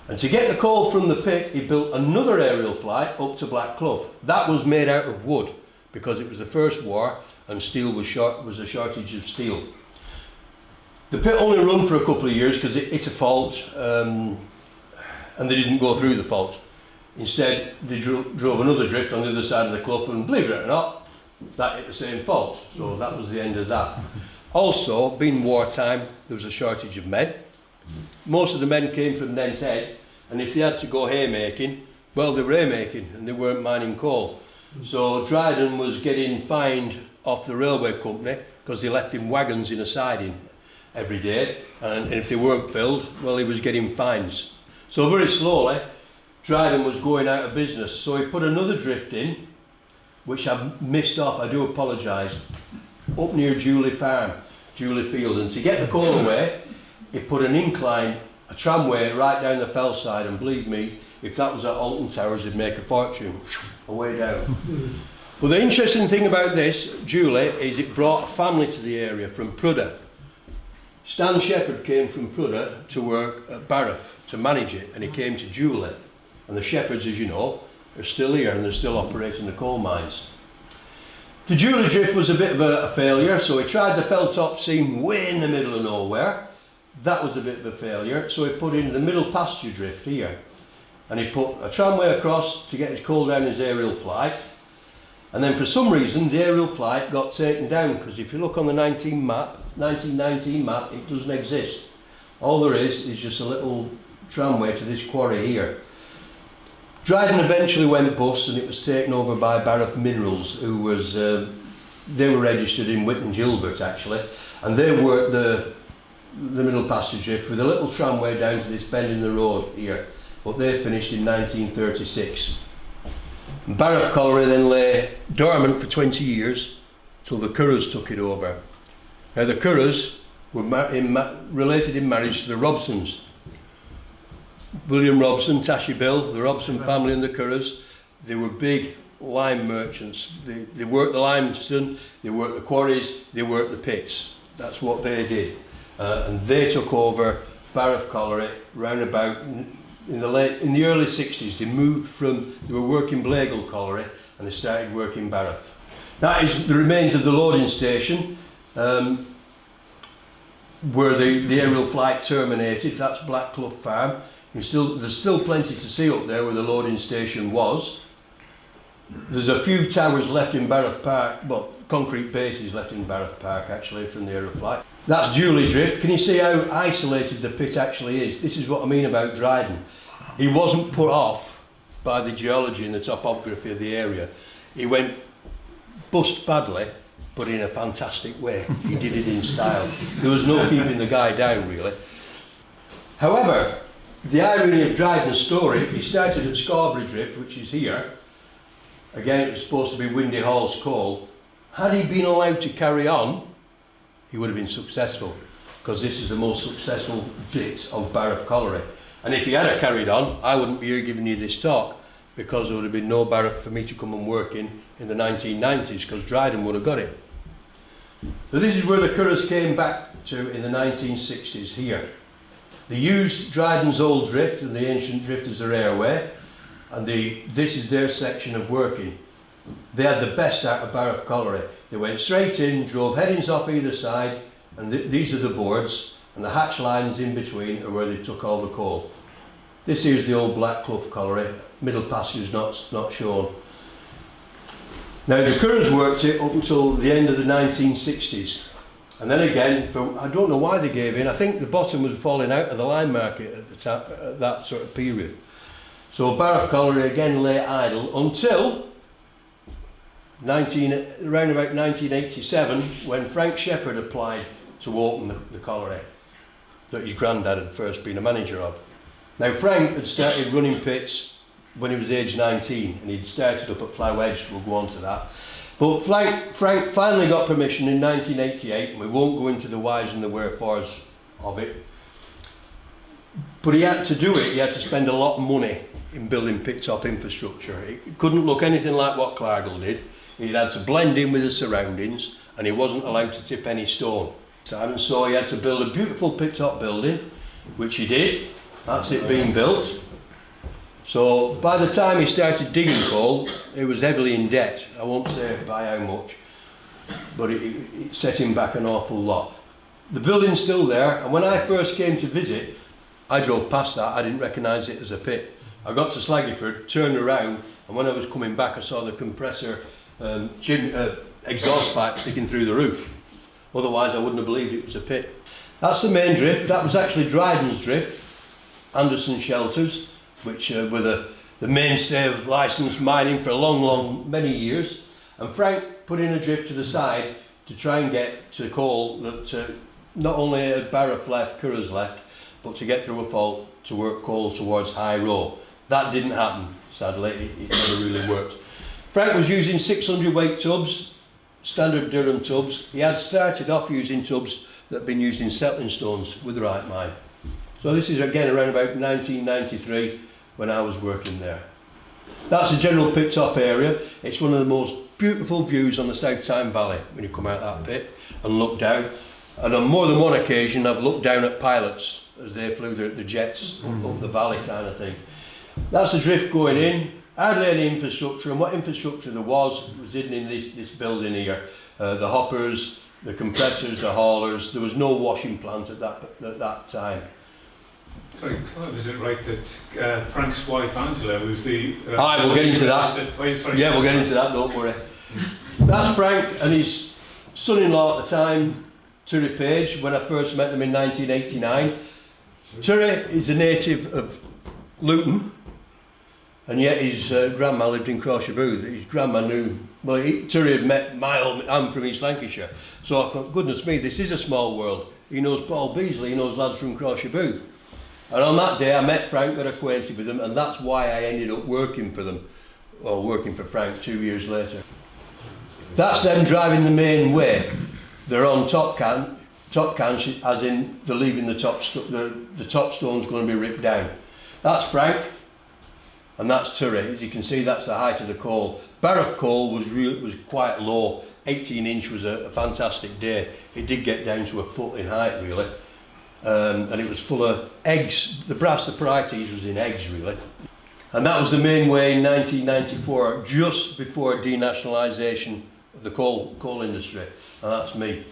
And to get the coal from the pit, he built another aerial flight up to Black Clough. That was made out of wood, because it was the first war and steel was a shortage of steel. The pit only run for a couple of years because it hit a fault, and they didn't go through the fault. Instead, they drove another drift on the other side of the clough, and believe it or not, that hit the same fault. So that was the end of that. Also, being wartime, there was a shortage of men. Most of the men came from Nent Head, and if they had to go haymaking, well, they were haymaking and they weren't mining coal. So Dryden was getting fined off the railway company because they left him wagons in a siding every day, and if they weren't filled, well, he was getting fines. So very slowly, Dryden was going out of business. So he put another drift in, which I've missed off, I do apologise, up near Julie Farm, Julie Field, and to get the coal away, he put an incline, a tramway right down the fell side, and believe me, if that was at Alton Towers, it'd make a fortune, away down. Well, the interesting thing about this, Julie, is it brought a family to the area from Prudhoe. Stan Shepard came from Prudhoe to work at Barrock to manage it, and he came to Julie. And the Shepards, as you know, are still here and they're still operating the coal mines. The Julie Drift was a bit of a failure, so he tried the Felltop seam way in the middle of nowhere. That was a bit of a failure, so he put in the Middle Pasture Drift here. And he put a tramway across to get his coal down his aerial flight. And then for some reason, the aerial flight got taken down, because if you look on the 1919 map, it doesn't exist. All there is just a little tramway to this quarry here. Dryden eventually went bust, and it was taken over by Barrock Minerals, who was, they were registered in Whitton Gilbert actually, and they worked the Middle Pasture Drift with a little tramway down to this bend in the road here, but they finished in 1936. Barrock Colliery then lay dormant for 20 years till the Curras took it over. Now the Curras were related in marriage to the Robsons. William Robson, Tashi Bill, the Robson family and the Curras, they were big lime merchants. They worked the limestone, they worked the quarries, they worked the pits. That's what they did. And they took over Barrock Colliery round about in the early 60s. They were working Claggle Colliery and they started working Barrock. That is the remains of the loading station where the aerial flight terminated. That's Blackclough Farm. There's still plenty to see up there where the loading station was. There's a few towers left in Barrock Park, but concrete bases left in Barrock Park actually from the aerial flight. That's Julie Drift. Can you see how isolated the pit actually is? This is what I mean about Dryden. He wasn't put off by the geology and the topography of the area. He went bust badly, but in a fantastic way. He did it in style. There was no keeping the guy down really. However, the irony of Dryden's story, he started at Scarberry Drift, which is here. Again, it was supposed to be Windy Hall's coal. Had he been allowed to carry on, he would have been successful, because this is the most successful bit of Barrock Colliery. And if he had carried on, I wouldn't be here giving you this talk, because there would have been no Barrock for me to come and work in the 1990s, because Dryden would have got it. So this is where the Curras came back to in the 1960s, here. They used Dryden's old drift and the ancient drift as a railway, and this is their section of working. They had the best out of Barrock Colliery. They went straight in, drove headings off either side, and these are the boards, and the hatch lines in between are where they took all the coal. This here is the old Blackclough Colliery. Middle passage not shown. Now the Curras worked it up until the end of the 1960s. And then again, I don't know why they gave in. I think the bottom was falling out of the lime market at that sort of period. So Barrock Colliery again lay idle until around about 1987, when Frank Shepard applied to open the colliery that his granddad had first been a manager of. Now Frank had started running pits when he was age 19, and he'd started up at Flow Edge. We'll go on to that. But Frank finally got permission in 1988, and we won't go into the whys and the wherefores of it. But he had to do it, he had to spend a lot of money in building pit top infrastructure. It couldn't look anything like what Claggle did. He had to blend in with the surroundings, and he wasn't allowed to tip any stone. And so he had to build a beautiful pit top building, which he did. That's it being built. So by the time he started digging coal, he was heavily in debt. I won't say by how much, but it set him back an awful lot. The building's still there, and when I first came to visit, I drove past that. I didn't recognise it as a pit. I got to Slaggyford, turned around, and when I was coming back, I saw the compressor exhaust pipe sticking through the roof. Otherwise, I wouldn't have believed it was a pit. That's the main drift. That was actually Dryden's drift, Anderson Shelters, which were the mainstay of licensed mining for many years. And Frank put in a drift to the side to try and get to coal that not only had Barrock left, Curras left, but to get through a fault to work coal towards High Row. That didn't happen, sadly. It never really worked. Frank was using 600 weight tubs, standard Durham tubs. He had started off using tubs that had been used in settling stones with the right mine. So this is again around about 1993 when I was working there. That's the general pit top area. It's one of the most beautiful views on the South Tyne Valley when you come out of that pit and look down. And on more than one occasion I've looked down at pilots as they flew the jets up the valley kind of thing. That's the drift going in. Hardly any infrastructure, and what infrastructure there was hidden in this building here. The hoppers, the compressors, the haulers. There was no washing plant at that time. Sorry, is it right that Frank's wife Angela was the... Aye, we'll get into that. Yeah, we'll get into that, don't worry. That's Frank and his son-in-law at the time, Turry Page, when I first met them in 1989. Turry is a native of Luton, and yet his grandma lived in Crawshire Booth. His grandma knew, well, Turry had met I'm from East Lancashire, so I thought, goodness me, this is a small world. He knows Paul Beasley, he knows lads from Crawshire Booth. And on that day I met Frank, got acquainted with them, and that's why I ended up working for them. or working for Frank 2 years later. That's them driving the main way. They're on top cans, as in they're leaving the top stone's going to be ripped down. That's Frank, and that's Turry. As you can see, that's the height of the coal. Barrock coal was quite low. 18 inch was a fantastic day. It did get down to a foot in height, really. And it was full of eggs. The brass, the parietes was in eggs, really. And that was the main way in 1994, just before denationalisation of the coal industry. And that's me.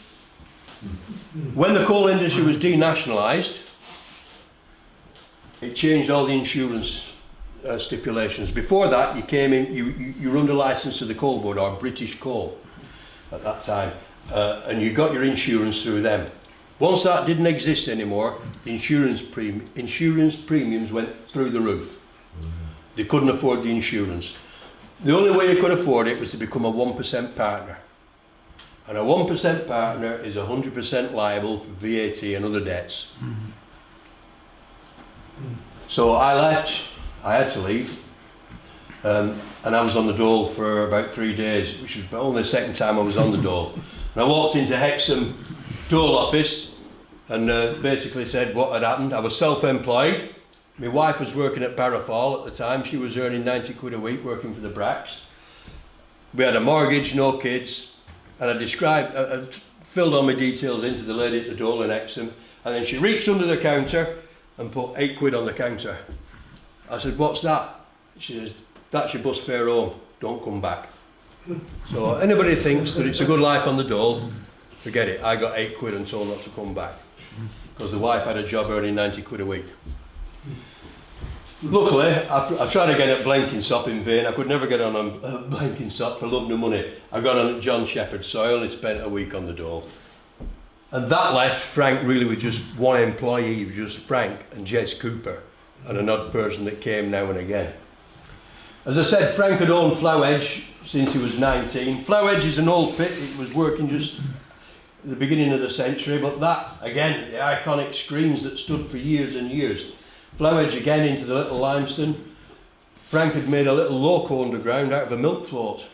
When the coal industry was denationalised, it changed all the insurance stipulations. Before that, you came in, you were under licence to the Coal Board, or British Coal at that time, and you got your insurance through them. Once that didn't exist anymore, the insurance premiums went through the roof. They couldn't afford the insurance. The only way you could afford it was to become a 1% partner. And a 1% partner is 100% liable for VAT and other debts. So I left, I had to leave, and I was on the dole for about 3 days, which was only the second time I was on the dole. And I walked into Hexham dole office and basically said what had happened. I was self-employed. My wife was working at Barrock at the time. She was earning 90 quid a week working for the Bracks. We had a mortgage, no kids, and I filled all my details into the lady at the dole in Hexham, and then she reached under the counter and put 8 quid on the counter. I said, what's that? She says, that's your bus fare home, don't come back. So anybody thinks that it's a good life on the dole, forget it. I got 8 quid and told not to come back, because the wife had a job earning 90 quid a week. Luckily, I tried to get at Blenkinsop in vain. I could never get on Blenkinsop for love nor money. I got on at John Shepard, so I only spent a week on the dole. And that left Frank really with just one employee, just Frank and Jez Cooper, and an odd person that came now and again. As I said, Frank had owned Flowedge since he was 19. Flowedge is an old pit. It was working just at the beginning of the century, but that, again, the iconic screens that stood for years and years. Flowedge again into the little limestone. Frank had made a little loco underground out of a milk float.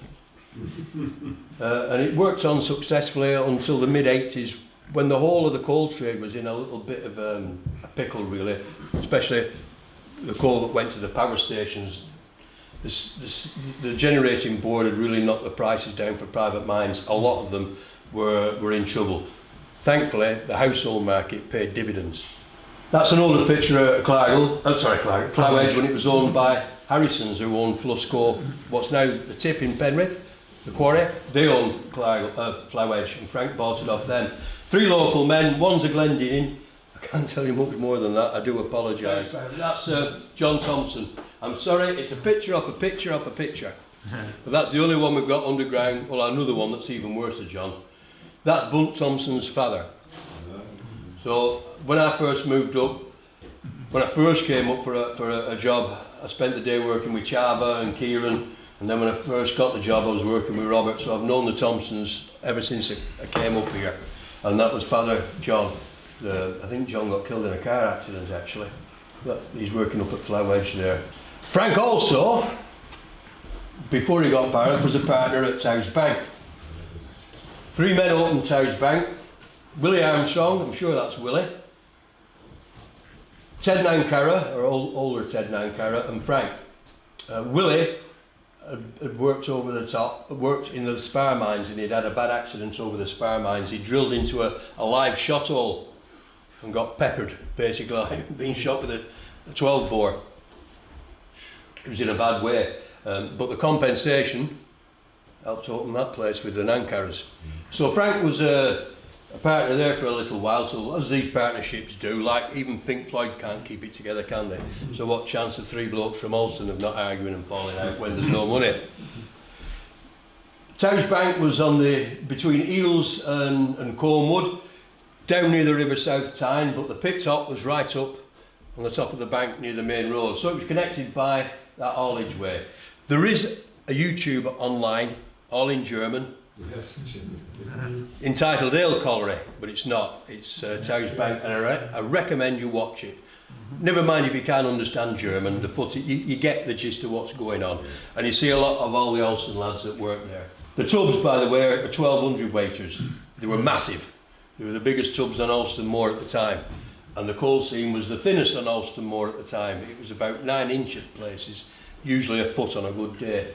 And it worked on successfully until the mid-80s, when the whole of the coal trade was in a little bit of a pickle, really, especially the coal that went to the power stations. The generating board had really knocked the prices down for private mines. A lot of them were in trouble. Thankfully, the household market paid dividends. That's an older picture of Claggle, Flowedge, when it was owned by Harrisons, who owned Flusco, what's now the Tip in Penrith, the quarry. They owned Flowedge, and Frank bought it off them. 3 local men, one's a Glendinning. I can't tell you much more than that, I do apologise. That's John Thompson. I'm sorry, it's a picture off a picture off a picture. But that's the only one we've got underground. Well, another one that's even worse than John. That's Bunt Thompson's father. So when I first moved up, when I first came up for a job, I spent the day working with Chava and Kieran, and then when I first got the job I was working with Robert, so I've known the Thompsons ever since I came up here. And that was Father John. I think John got killed in a car accident actually. He's working up at Flowedge there. Frank also, before he got Barrock, was a partner at Towes Bank. 3 men opened Towes Bank. Willie Armstrong, I'm sure that's Willie. Ted Nankara, or older Ted Nankara, and Frank. Willie had worked over the top, worked in the spar mines, and he'd had a bad accident over the spar mines. He drilled into a live shot hole and got peppered, basically, being shot with a 12 bore. It was in a bad way, but the compensation helped open that place with the Nankaras. So Frank was a partner there for a little while, so as these partnerships do, like even Pink Floyd can't keep it together, can they? So what chance of 3 blokes from Alston of not arguing and falling out when there's no money? Towes Bank was on between Eels and Cornwood, down near the River South Tyne, but the pit top was right up on the top of the bank near the main road, so it was connected by that haulage way. There is a YouTube online, all in German, entitled Ale Colliery, but it's not. It's Towes Bank, and I recommend you watch it. Never mind if you can't understand German, the footage, you get the gist of what's going on. And you see a lot of all the Alston lads that work there. The tubs, by the way, are 1200 waiters. They were massive. They were the biggest tubs on Alston Moor at the time. And the coal seam was the thinnest on Alston Moor at the time. It was about 9 inch at places, usually a foot on a good day.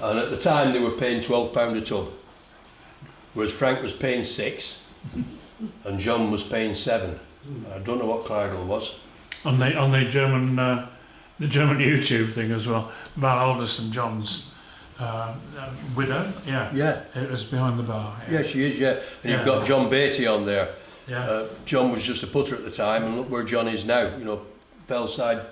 And at the time they were paying £12 a tub, whereas Frank was paying 6 and John was paying 7. I don't know what Claggle was. On the German YouTube thing as well, Val Alderson, John's widow, Yeah. it was behind the bar. Yeah, she is, yeah. And you've got John Beatty on there. Yeah. John was just a putter at the time, and look where John is now, you know, Fellside,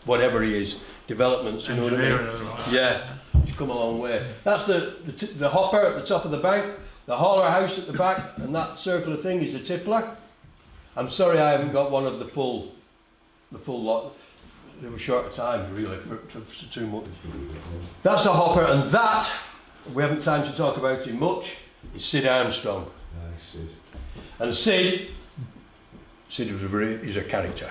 whatever he is, developments, you know what I mean? As well. Yeah, he's come a long way. That's the hopper at the top of the bank, the hauler house at the back, and that circular thing is a tippler. I'm sorry I haven't got one of the full lot. They were short of time, really, for 2 months. That's a hopper, and that, we haven't time to talk about him much, is Sid Armstrong. Nice, Sid. And Sid was he's a character.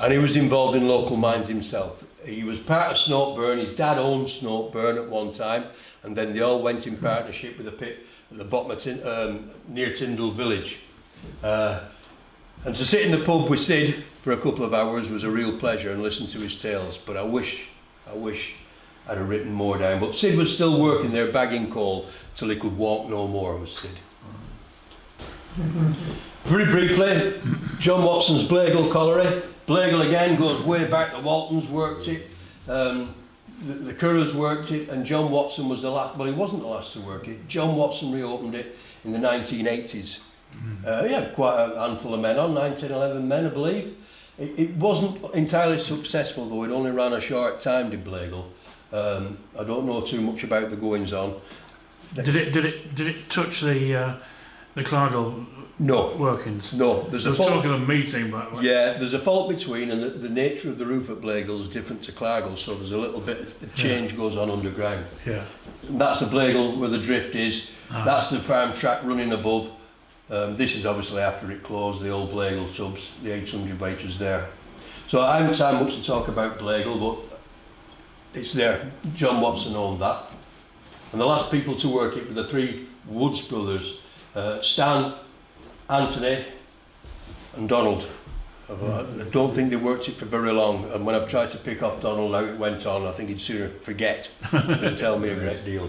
And he was involved in local mines himself. He was part of Snopeburn. His dad owned Snopeburn at one time, and then they all went in partnership with a pit at the bottom of near Tyndall village. And to sit in the pub with Sid for a couple of hours was a real pleasure, and listen to his tales. But I wish I'd have written more down. But Sid was still working there bagging coal till he could walk no more, was Sid. Very briefly, John Watson's Claggle colliery. Claggle again goes way back. The Waltons worked it, the Curras worked it, and John Watson was the last. Well, he wasn't the last to work it. John Watson reopened it in the 1980s. Yeah, quite a handful of men on, 9, 10, 11 men, I believe. It wasn't entirely successful though. It only ran a short time, did Claggle. I don't know too much about the goings on. Did it touch the Claggle workings? No, there's a fault. fault. Talking of meeting, but Yeah, there's a fault between, and the nature of the roof at Claggle is different to Claggle, so there's a little bit of change goes on underground. Yeah. And that's the Claggle where the drift is. That's the farm track running above. This is obviously after it closed, the old Claggle tubs, the 800 waiters there. So I haven't time much to talk about Claggle, but it's there. John Watson owned that. And the last people to work it were the 3 Woods brothers, Stan, Anthony and Donald. I don't think they worked it for very long, and when I've tried to pick off Donald how it went on, I think he'd sooner forget than tell me a great deal.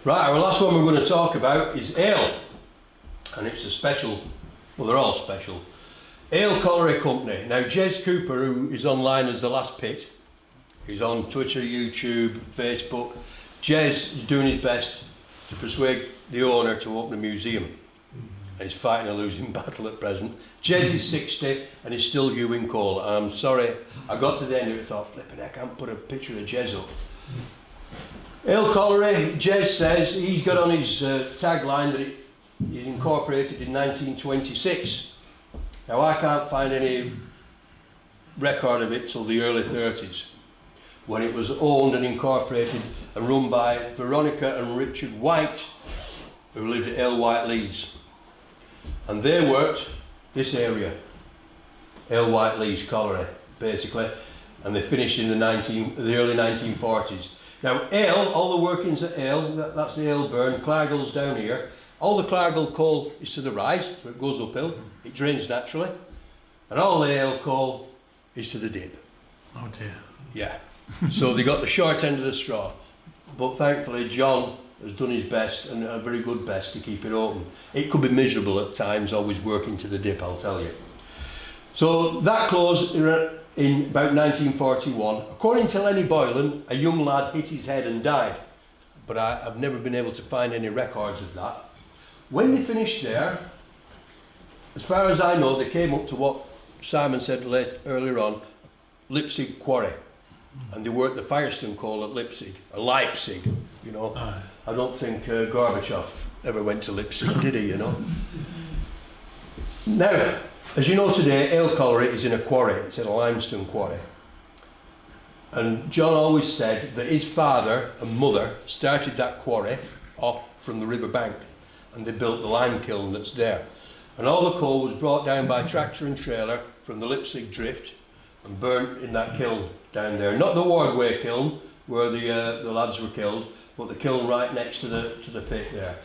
Right, our last one we're going to talk about is ale, and it's a special, well they're all special, Ale Colliery Company. Now Jez Cooper, who is online as The Last Pit, he's on Twitter, YouTube, Facebook. Jez is doing his best to persuade the owner to open a museum. And he's fighting a losing battle at present. Jez is 60 and he's still hewing coal. And I'm sorry, I got to the end of it and thought, flipping, I can't put a picture of Jez up. Ale Colliery, Jez says he's got on his tagline that it incorporated in 1926. Now I can't find any record of it till the early 30s, when it was owned and incorporated and run by Veronica and Richard White, who lived at Ale White Lees. And they worked this area, Ale White Lees Colliery, basically, and they finished in the early 1940s. Now Ale, all the workings at Ale, that's the Ale burn, Claggle's down here. All the Claggle coal is to the rise, so it goes uphill, it drains naturally. And all the Ale coal is to the dip. Oh dear. Yeah, so they got the short end of the straw. But thankfully John has done his best, and a very good best, to keep it open. It could be miserable at times, always working to the dip, I'll tell you. So that closed in about 1941. According to Lenny Boylan, a young lad hit his head and died, but I've never been able to find any records of that. When they finished there, as far as I know, they came up to what Simon said earlier on, Leipzig Quarry. And they worked the Firestone coal at Leipzig, you know. I don't think Gorbachev ever went to Leipzig, did he, you know? Now, as you know today, Ale Colliery is in a quarry, it's in a limestone quarry. And John always said that his father and mother started that quarry off from the river bank, and they built the lime kiln that's there. And all the coal was brought down by tractor and trailer from the Lipsig drift and burnt in that kiln down there. Not the Wardway kiln where the lads were killed, but the kiln right next to the pit there.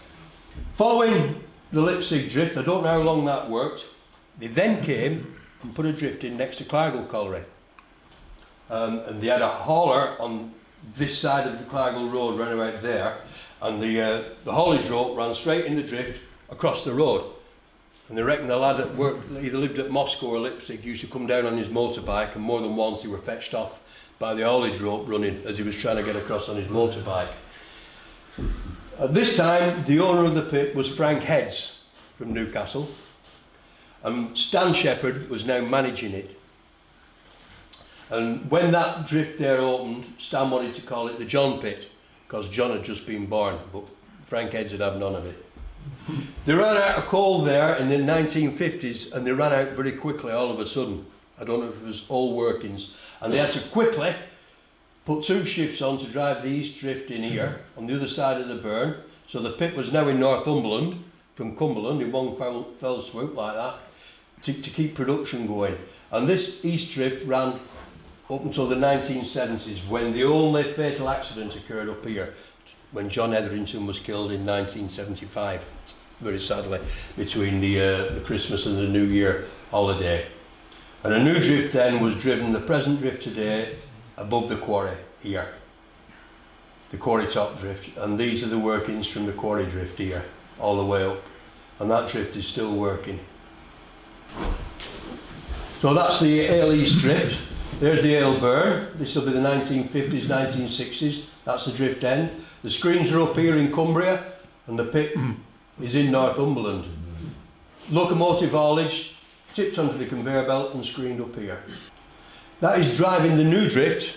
Following the Lipsig drift, I don't know how long that worked, they then came and put a drift in next to Claggle colliery. And they had a hauler on this side of the Claggle road, ran about there, and the haulage rope ran straight in the drift across the road. And they reckon the lad that worked, either lived at Moscow or Lipsig, used to come down on his motorbike, and more than once they were fetched off by the haulage rope running as he was trying to get across on his motorbike. At this time, the owner of the pit was Frank Heads from Newcastle, and Stan Shepard was now managing it. And when that drift there opened, Stan wanted to call it the John Pit, because John had just been born, but Frank Heads would have none of it. They ran out of coal there in the 1950s, and they ran out very quickly all of a sudden. I don't know if it was all workings, and they had to quickly put 2 shifts on to drive the east drift in here on the other side of the burn. So the pit was now in Northumberland from Cumberland in one fell swoop like that to keep production going. And this east drift ran up until the 1970s, when the only fatal accident occurred up here, when John Etherington was killed in 1975, very sadly, between the Christmas and the New Year holiday. And a new drift then was driven, the present drift today, above the quarry here, the quarry top drift, and these are the workings from the quarry drift here, all the way up, and that drift is still working. So that's the Ale East drift. There's the Ale Burn. This will be the 1950s, 1960s. That's the drift end. The screens are up here in Cumbria, and the pit is in Northumberland. Locomotive haulage tipped onto the conveyor belt and screened up here. That is driving the new drift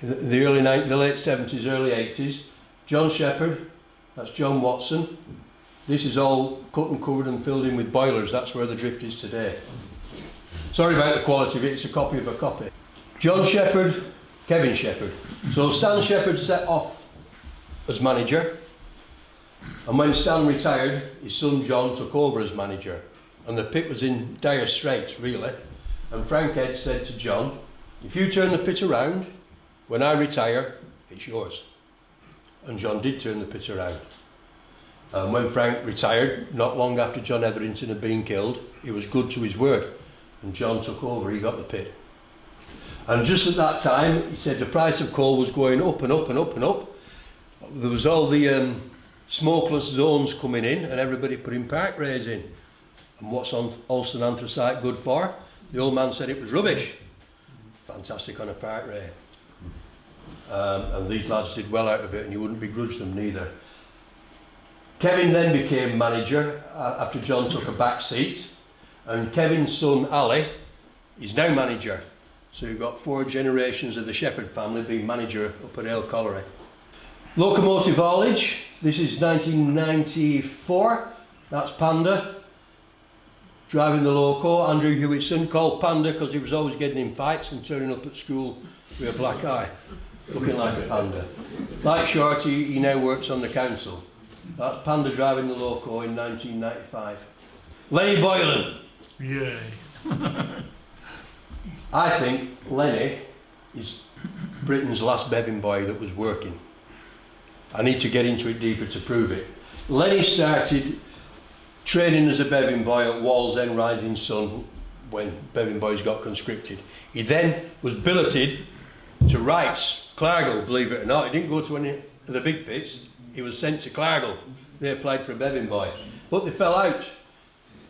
in the late 70s, early 80s. John Shepard, that's John Watson. This is all cut and covered and filled in with boilers. That's where the drift is today. Sorry about the quality of it, it's a copy of a copy. John Shepard, Kevin Shepard. So Stan Shepard set off as manager, and when Stan retired, his son John took over as manager, and the pit was in dire straits really. And Frank Head said to John, if you turn the pit around, when I retire, it's yours. And John did turn the pit around. And when Frank retired, not long after John Etherington had been killed, he was good to his word, and John took over, he got the pit. And just at that time, he said the price of coal was going up and up and up and up. There was all the smokeless zones coming in, and everybody putting park rays in. And what's Alston Anthracite good for? The old man said it was rubbish. Fantastic on a park ray. And these lads did well out of it, and you wouldn't begrudge them neither. Kevin then became manager after John took a back seat, and Kevin's son Ali is now manager. So you've got 4 generations of the Shepard family being manager up at Ale Colliery. Locomotive haulage, this is 1994, that's Panda. Driving the loco, Andrew Hewitson, called Panda because he was always getting in fights and turning up at school with a black eye, looking like a panda. Like Shorty, he now works on the council. That's Panda driving the loco in 1995. Lenny Boylan. Yay. I think Lenny is Britain's last Bevan boy that was working. I need to get into it deeper to prove it. Lenny started training as a Bevan boy at Wallsend Rising Sun when Bevan boys got conscripted. He then was billeted to Wright's, Claggle, believe it or not. He didn't go to any of the big pits. He was sent to Claggle. They applied for a Bevan boy. But they fell out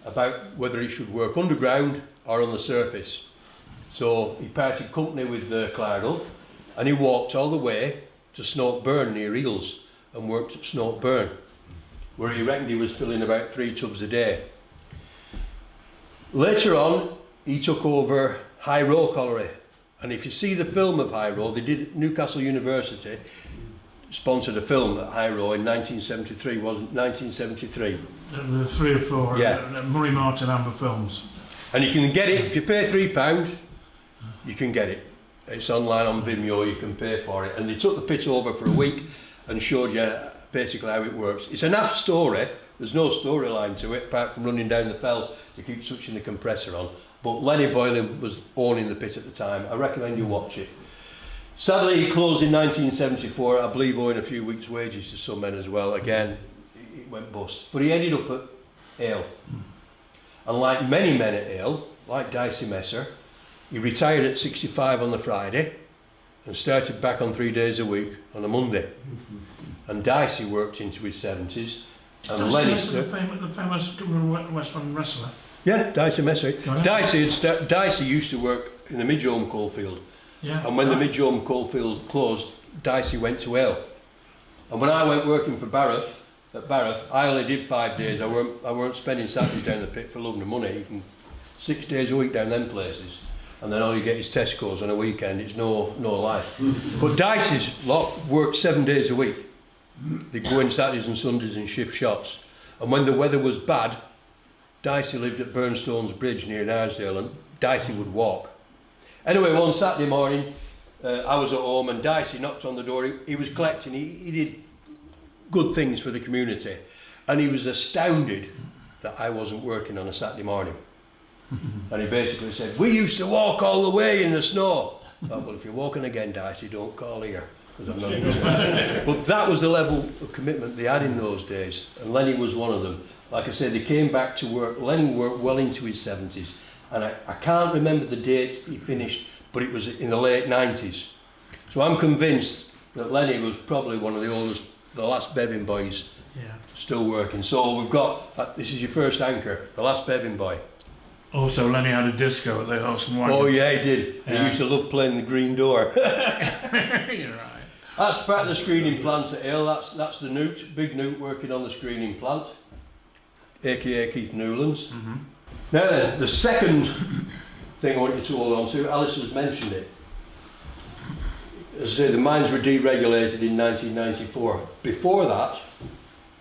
about whether he should work underground or on the surface. So he parted company with Claggle, and he walked all the way to Snoke Burn near Eels and worked at Snoke Burn, where he reckoned he was filling about 3 tubs a day. Later on, he took over High Row Colliery, and if you see the film of High Row, they did Newcastle University sponsored a film at High Row in 1973, wasn't 1973? The 3 or 4 Yeah. Murray Martin Amber films. And you can get it, if you pay £3, you can get it. It's online on Vimeo, you can pay for it. And they took the pit over for a week and showed you basically how it works. It's a naff story, There's no storyline to it apart from running down the fell to keep switching the compressor on. But Lenny Boylan was owning the pit at the time. I recommend you watch it. Sadly, he closed in 1974, I believe owing a few weeks' wages to some men as well. Again, it went bust. But he ended up at Ale. And like many men at Ale, like Dicey Messer, he retired at 65 on the Friday and started back on 3 days a week on a Monday. And Dicey worked into his 70s. And Lenny, the famous West London wrestler. yeah, Dicey Messer. Oh, yeah. Dicey used to work in the Midgehome Coalfield. Yeah. And when the Midgehome Coalfield closed, Dicey went to Ale. And when I went working for Barrock, I only did 5 days. I weren't spending Saturdays down the pit for loving the money. You can 6 days a week down them places, and then all you get is Tesco's on a weekend. It's no life. But Dicey's lot worked 7 days a week. They'd go in Saturdays and Sundays and shift shots. And when the weather was bad, Dicey lived at Burnstone's Bridge near Knaresdale, and Dicey would walk. Anyway, one Saturday morning, I was at home and Dicey knocked on the door. He was collecting. He did good things for the community, and he was astounded that I wasn't working on a Saturday morning. And he basically said, "We used to walk all the way in the snow." I thought, well, if you're walking again, Dicey, don't call here, because I'm not. But that was the level of commitment they had in those days, and Lenny was one of them. Like I said, they came back to work. Lenny worked well into his 70s, and I can't remember the date he finished, but it was in the late 90s. So I'm convinced that Lenny was probably one of the oldest, the last Bevan boys, Yeah. still working. So we've got, this is your first anchor, the last Bevan boy. Also, Lenny had a disco at the Alston Moor. Oh yeah, he did. Yeah. He used to love playing the green door. You're right. That's part of the screening plant at Ale. That's the Newt, big Newt working on the screening plant, aka Keith Newlands. Mm-hmm. Now then, the second thing I want you to hold on to, Alice has mentioned it. As I say, the mines were deregulated in 1994. Before that,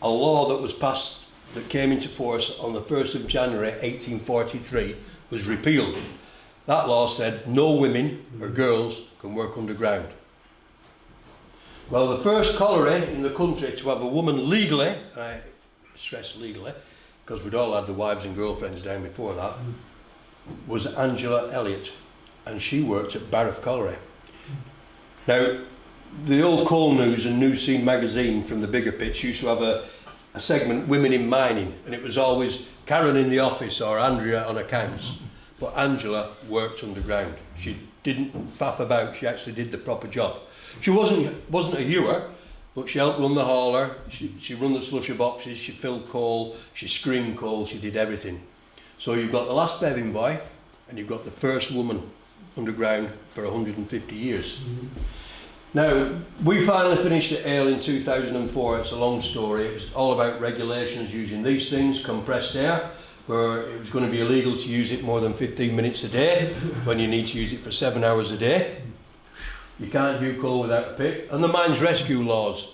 a law that was passed that came into force on the 1st of January 1843 was repealed. That law said no women or girls can work underground. Well, the first colliery in the country to have a woman legally, and I stress legally, because we'd all had the wives and girlfriends down before that, was Angela Elliott, and she worked at Barrock Colliery. Now, the old Coal News and New Scene magazine from the bigger pits used to have a segment, Women in Mining, and it was always Karen in the office or Andrea on accounts. But Angela worked underground. She didn't faff about, she actually did the proper job. She wasn't a hewer, but she helped run the hauler, she run the slusher boxes, she filled coal, she screened coal, she did everything. So you've got the last Bevan boy, and you've got the first woman underground for 150 years. Now, we finally finished at Ale in 2004. It's a long story. It was all about regulations using these things, compressed air, where it was going to be illegal to use it more than 15 minutes a day, when you need to use it for 7 hours a day. You can't do coal without a pit. And the mines rescue laws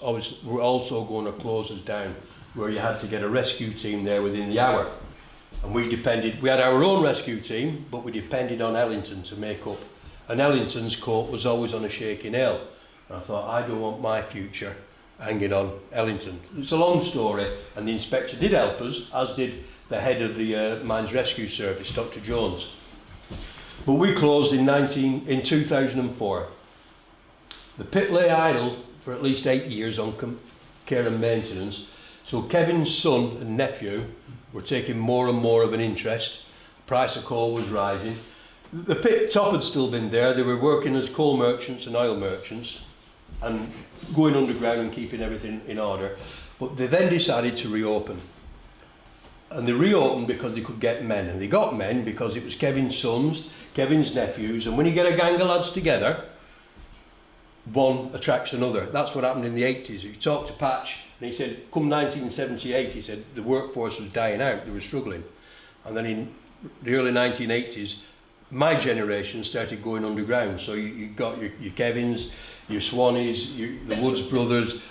were also going to close us down, where you had to get a rescue team there within the hour. And we had our own rescue team, but we depended on Ellington to make up. And Ellington's coat was always on a shaking ale. And I thought, I don't want my future hanging on Ellington. It's a long story, and the inspector did help us, as did the head of the Mines Rescue Service, Dr. Jones. But we closed in 2004. The pit lay idle for at least 8 years on care and maintenance, so Kevin's son and nephew were taking more and more of an interest. The price of coal was rising. The pit top had still been there. They were working as coal merchants and oil merchants and going underground and keeping everything in order. But they then decided to reopen. And they reopened because they could get men. And they got men because it was Kevin's sons, Kevin's nephews. And when you get a gang of lads together, one attracts another. That's what happened in the 80s. You talked to Patch and he said, come 1978, he said the workforce was dying out, they were struggling. And then in the early 1980s, my generation started going underground. So you got your Kevins, your Swannies, the Woods brothers,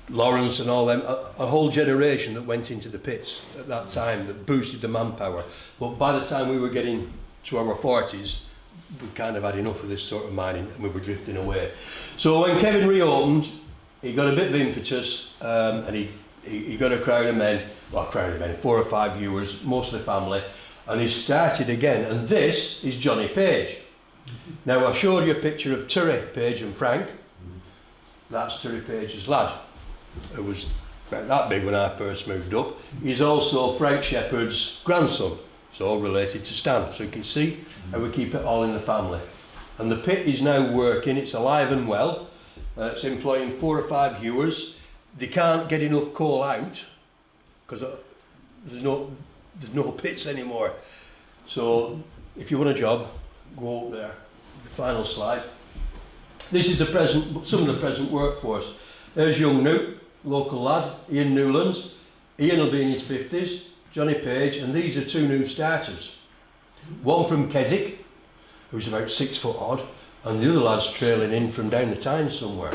Lawrence and all them, a whole generation that went into the pits at that time that boosted the manpower. But by the time we were getting to our 40s, we kind of had enough of this sort of mining and we were drifting away. So when Kevin reopened, he got a bit of impetus and he got a crowd of men, well, crowd of men, 4 or 5 viewers, mostly family, and he started again. And this is Johnny Page. Now, I showed you a picture of Terry Page and Frank. That's Terry Page's lad, who was about that big when I first moved up. He's also Frank Shepard's grandson, so related to Stan. So you can see how we keep it all in the family. And the pit is now working, it's alive and well. It's employing 4 or 5 viewers. They can't get enough coal out because there's no pits anymore. So if you want a job, go up there. The final slide. This is some of the present workforce. There's young Newt, local lad, Ian Newlands. Ian will be in his 50s, Johnny Page, and these are 2 new starters. One from Keswick, who's about 6 foot odd, and the other lad's trailing in from down the Tyne somewhere.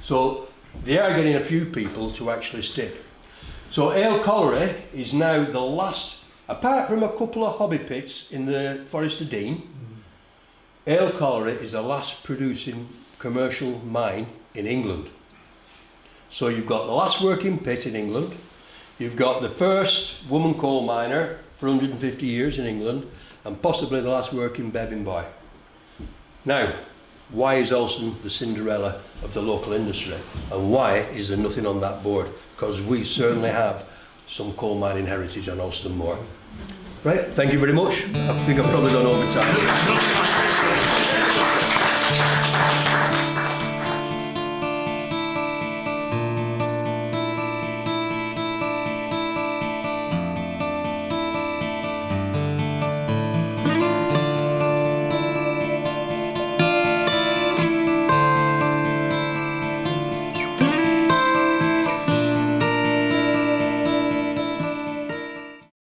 So they are getting a few people to actually stick. So Ale Colliery is now the last, apart from a couple of hobby pits in the Forest of Dean, Ale Colliery is the last producing commercial mine in England. So you've got the last working pit in England, you've got the first woman coal miner for 150 years in England, and possibly the last working Bevan boy. Now, why is Alston the Cinderella of the local industry? And why is there nothing on that board? Because we certainly have some coal mining heritage on Alston Moor. Right, thank you very much. I think I've probably gone over time.